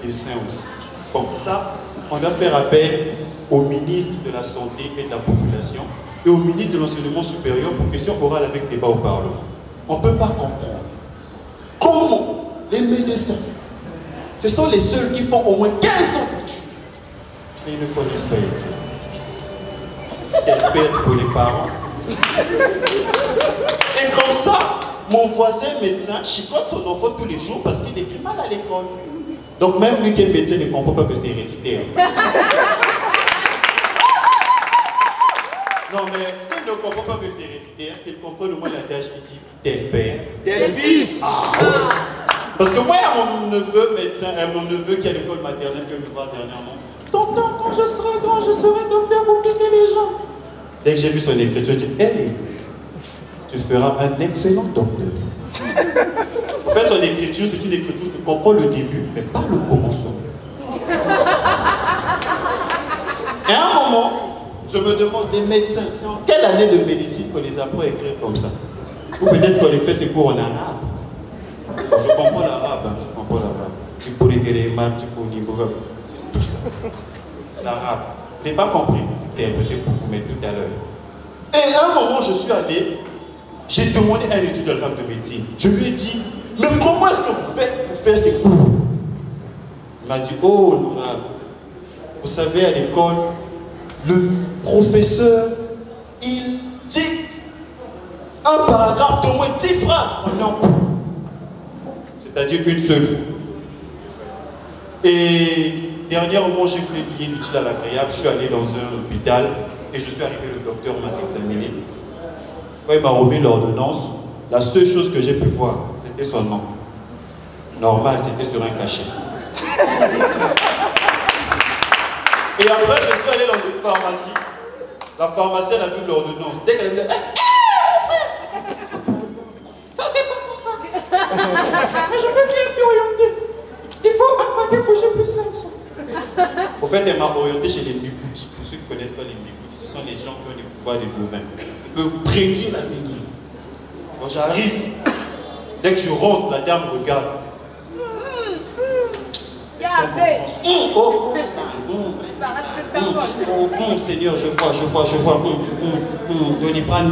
médecins aussi. Comme ça, on doit faire appel au ministre de la Santé et de la Population et au ministre de l'Enseignement supérieur pour question orale avec débat au Parlement. On ne peut pas comprendre comment les médecins, ce sont les seuls qui font au moins 15 ans d'études, mais ils ne connaissent pas les trucs. Quelle perte pour les parents. Et comme ça, mon voisin médecin chicote son enfant tous les jours parce qu'il écrit mal à l'école. Donc même lui qui est médecin ne comprend pas que c'est héréditaire. Non mais s'il ne comprend pas que c'est héréditaire, il comprend au moins l'adage qui dit tel père, tel fils. Ah. Parce que moi, à mon neveu médecin, mon neveu qui est à l'école maternelle que je me vois dernièrement, tonton, quand je serai grand, je serai docteur pour piquer les gens. Dès que j'ai vu son écriture, j'ai dit, hey, tu feras un excellent docteur. En fait, son écriture, c'est une écriture, tu comprends le début, mais pas le commencement. Et à un moment, je me demande, des médecins, c'est en quelle année de médecine qu'on les apprend à écrire comme ça? Ou peut-être qu'on les fait ces cours en arabe. Je comprends l'arabe, hein, je comprends l'arabe. C'est tout ça. L'arabe. Je n'ai pas compris. Peut-être pour vous mettre tout à l'heure. Et à un moment, je suis allé, j'ai demandé à un étudiant de de médecine. Je lui ai dit, mais comment est-ce que vous faites pour faire ces cours? Il m'a dit, oh, l'honorable, vous savez, à l'école, le professeur, il dicte un paragraphe d'au moins 10 phrases en un cours. C'est-à-dire une seule fois. Et dernièrement, j'ai voulu lier l'utile à l'agréable. Je suis allé dans un hôpital et je suis arrivé, le docteur m'a examiné. Quand il m'a remis l'ordonnance, la seule chose que j'ai pu voir, c'était son nom. Normal, c'était sur un cachet. Et après, je suis allé dans une pharmacie. La pharmacienne a vu l'ordonnance. Dès qu'elle a vu, frère, ça c'est pas mon cas. Mais je veux bien t'orienter. Il faut un paquet que j'ai plus 500. Au fait, elle m'a orienté chez les Mbikoudi. Pour ceux qui ne connaissent pas les Mbikoudi, ce sont les gens qui ont des pouvoirs de devin. Ils peuvent prédire l'avenir. Quand j'arrive, dès que je rentre, la dame regarde. Seigneur, je vois. Doliprane,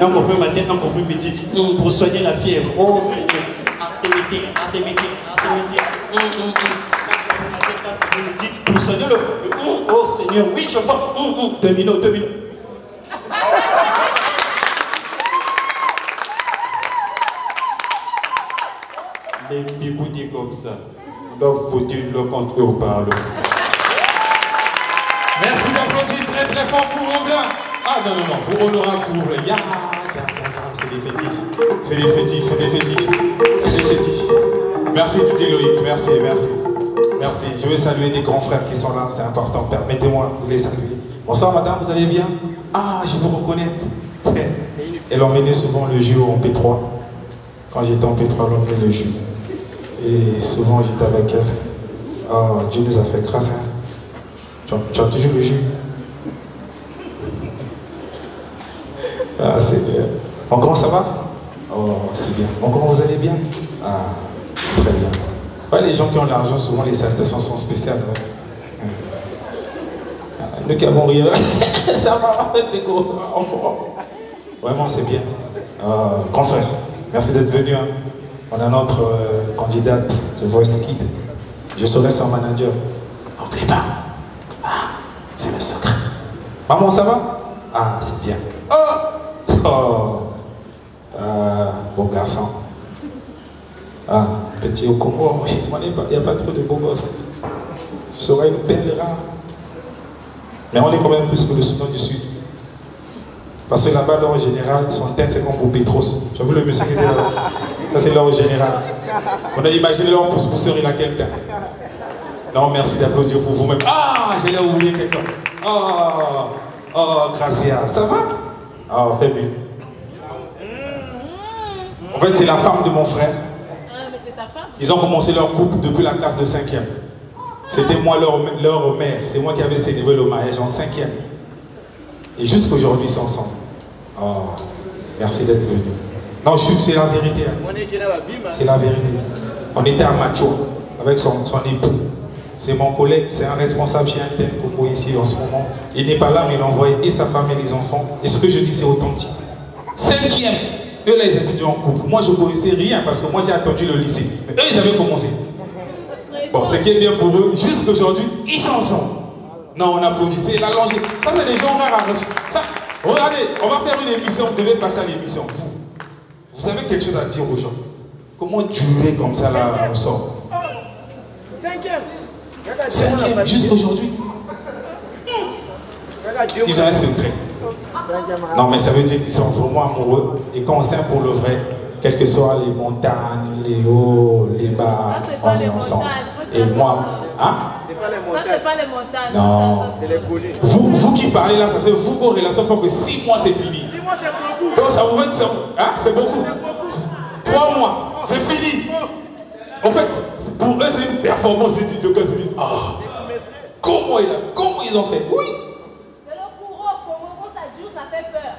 encore plus matin, encore plus midi, pour soigner la fièvre. Oh Seigneur, Artémété. Pour soigner le... Oh Seigneur, oui, je vois. 2 minutes. Les Mbikoudi comme ça, on doit voter une loi contre eux au Parlement. Merci d'applaudir très très fort pour Romain. Ah non, pour honorable s'il vous plaît. C'est des fétiches. Merci Didier Loïc, merci. Je vais saluer des grands frères qui sont là, c'est important. Permettez-moi de les saluer. Bonsoir madame, vous allez bien? Ah, je vous reconnais. Elle emmenait souvent le jus en P3. Quand j'étais en P3, elle emmenait le jus. Et souvent j'étais avec elle. Oh, Dieu nous a fait grâce. Hein. Tu as toujours le jus. Ah, c'est bien. Mon grand, ça va? Oh, c'est bien. Mon grand, vous allez bien? Ah, très bien. Ouais, les gens qui ont l'argent, souvent les salutations sont spéciales. Ouais. Nous qui avons rien là, ça va en fait des gros enfants. Vraiment, c'est bien. Grand frère, merci d'être venu. Hein. On a notre candidate, The Voice Kid. Je serai son manager. N'oubliez pas. Ah, c'est le secret. Maman, ça va? Ah, c'est bien. Bon garçon. Ah, petit au Congo, il n'y a pas trop de beaux gosses. Tu seras une belle rare. Mais on est quand même plus que le Soudan du Sud. Parce que là-bas, l'or général, son tête, c'est comme pour Petros. Tu as vu le monsieur qui était là-bas? Ça, c'est l'or général. On a imaginé l'or pousseur, il a quel temps? Non, merci d'applaudir pour vous-même. Ah, j'allais oublier quelqu'un. Oh, Gracia. Ça va? Oh, fais mieux. En fait, c'est la femme de mon frère. Ah, mais c'est ta femme? Ils ont commencé leur couple depuis la classe de 5e. C'était moi leur mère. C'est moi qui avais célébré le mariage en 5e. Et jusqu'aujourd'hui, ils sont ensemble. Oh, merci d'être venu. Non, c'est la vérité. Hein. C'est la vérité. On était à Macho avec son époux. C'est mon collègue, c'est un responsable chez Intel Coco ici en ce moment. Il n'est pas là, mais il a envoyé et sa femme et les enfants. Et ce que je dis, c'est authentique. 5e. Eux là, ils étaient déjà en couple. Moi, je ne connaissais rien parce que moi, j'ai attendu le lycée. Mais eux, ils avaient commencé. Bon, ce qui est bien pour eux, jusqu'aujourd'hui, ils sont ensemble. Non, on applaudissait, la longée. Ça, c'est des gens rares. Ça, regardez, on va faire une émission, vous devez passer à l'émission. Vous avez quelque chose à dire aux gens. Comment durer comme ça là, au sort? 5e, jusqu'aujourd'hui. Ils ont un secret. Non, mais ça veut dire qu'ils sont vraiment amoureux. Et quand on s'aime pour le vrai, quelles que soient les montagnes, les hauts, les bas, on est ensemble. Et moi, hein? C'est pas les montagnes. Non. Vous qui parlez là, parce que vous, vos relations font que 6 mois c'est fini. 6 mois c'est beaucoup. Donc ça vous fait, hein? C'est beaucoup. 3 mois, c'est fini. En fait, pour eux, c'est une performance. Ils disent, ah, comment ils ont fait? Oui. C'est le courant, comment ça dure, ça fait peur.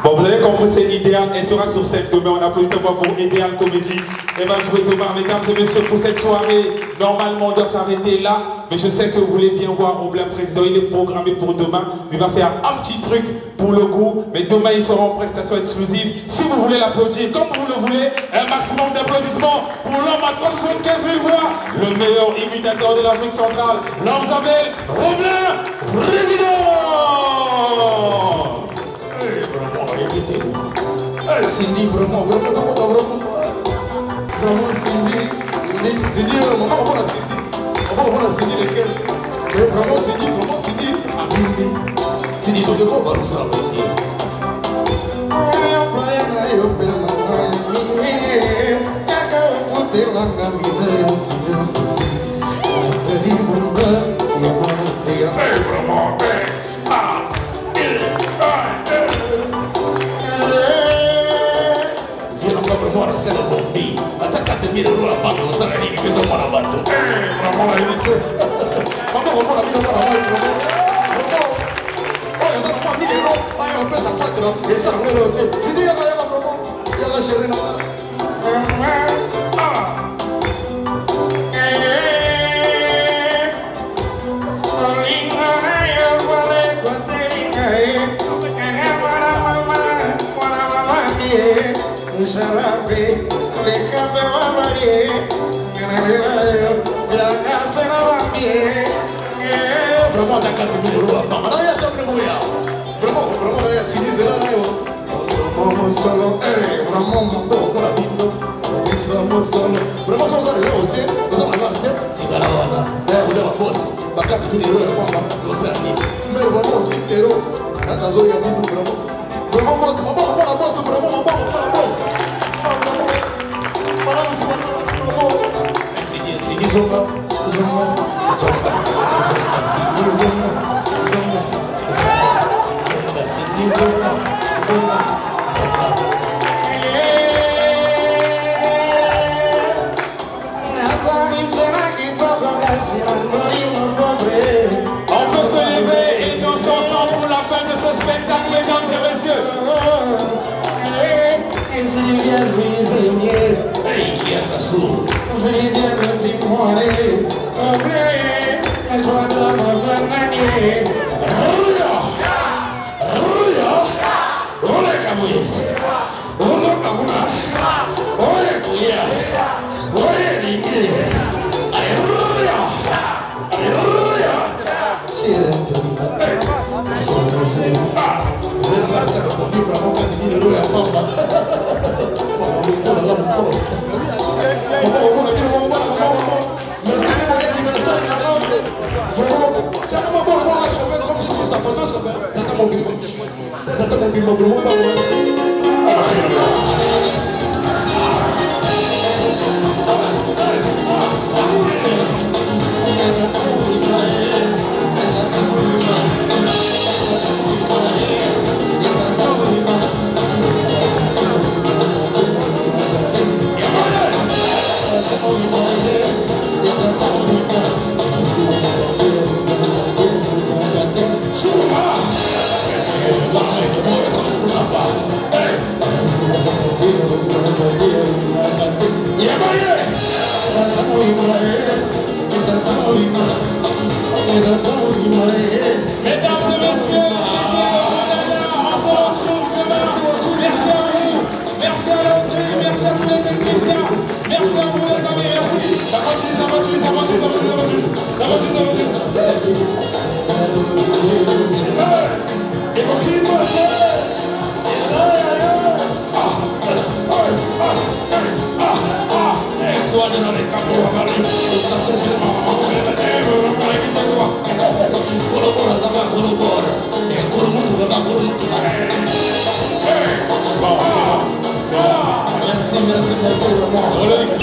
Bon, vous avez compris, c'est Idéal. Elle sera sur scène demain. On applaudit pour Idéal Comédie. Elle va jouer demain. Mesdames et messieurs, pour cette soirée, normalement, on doit s'arrêter là. Mais je sais que vous voulez bien voir Oblin Président. Il est programmé pour demain. Il va faire un petit truc pour le coup. Mais demain, il sera en prestation exclusive. Si vous voulez l'applaudir comme vous le voulez, un maximum d'applaudissements pour l'homme à 75 000 voix. Le meilleur imitateur de l'Afrique centrale. L'homme s'appelle Oblin Président. Cindy, vraiment, Cindy, vraiment, on va la Cindy lesquels. Mais vraiment, Cindy, Cindy, tout le monde va nous saluer. On peut se lever et danser ensemble pour la fin de ce spectacle, mesdames et messieurs. Oh, Merci, merci, merci vraiment.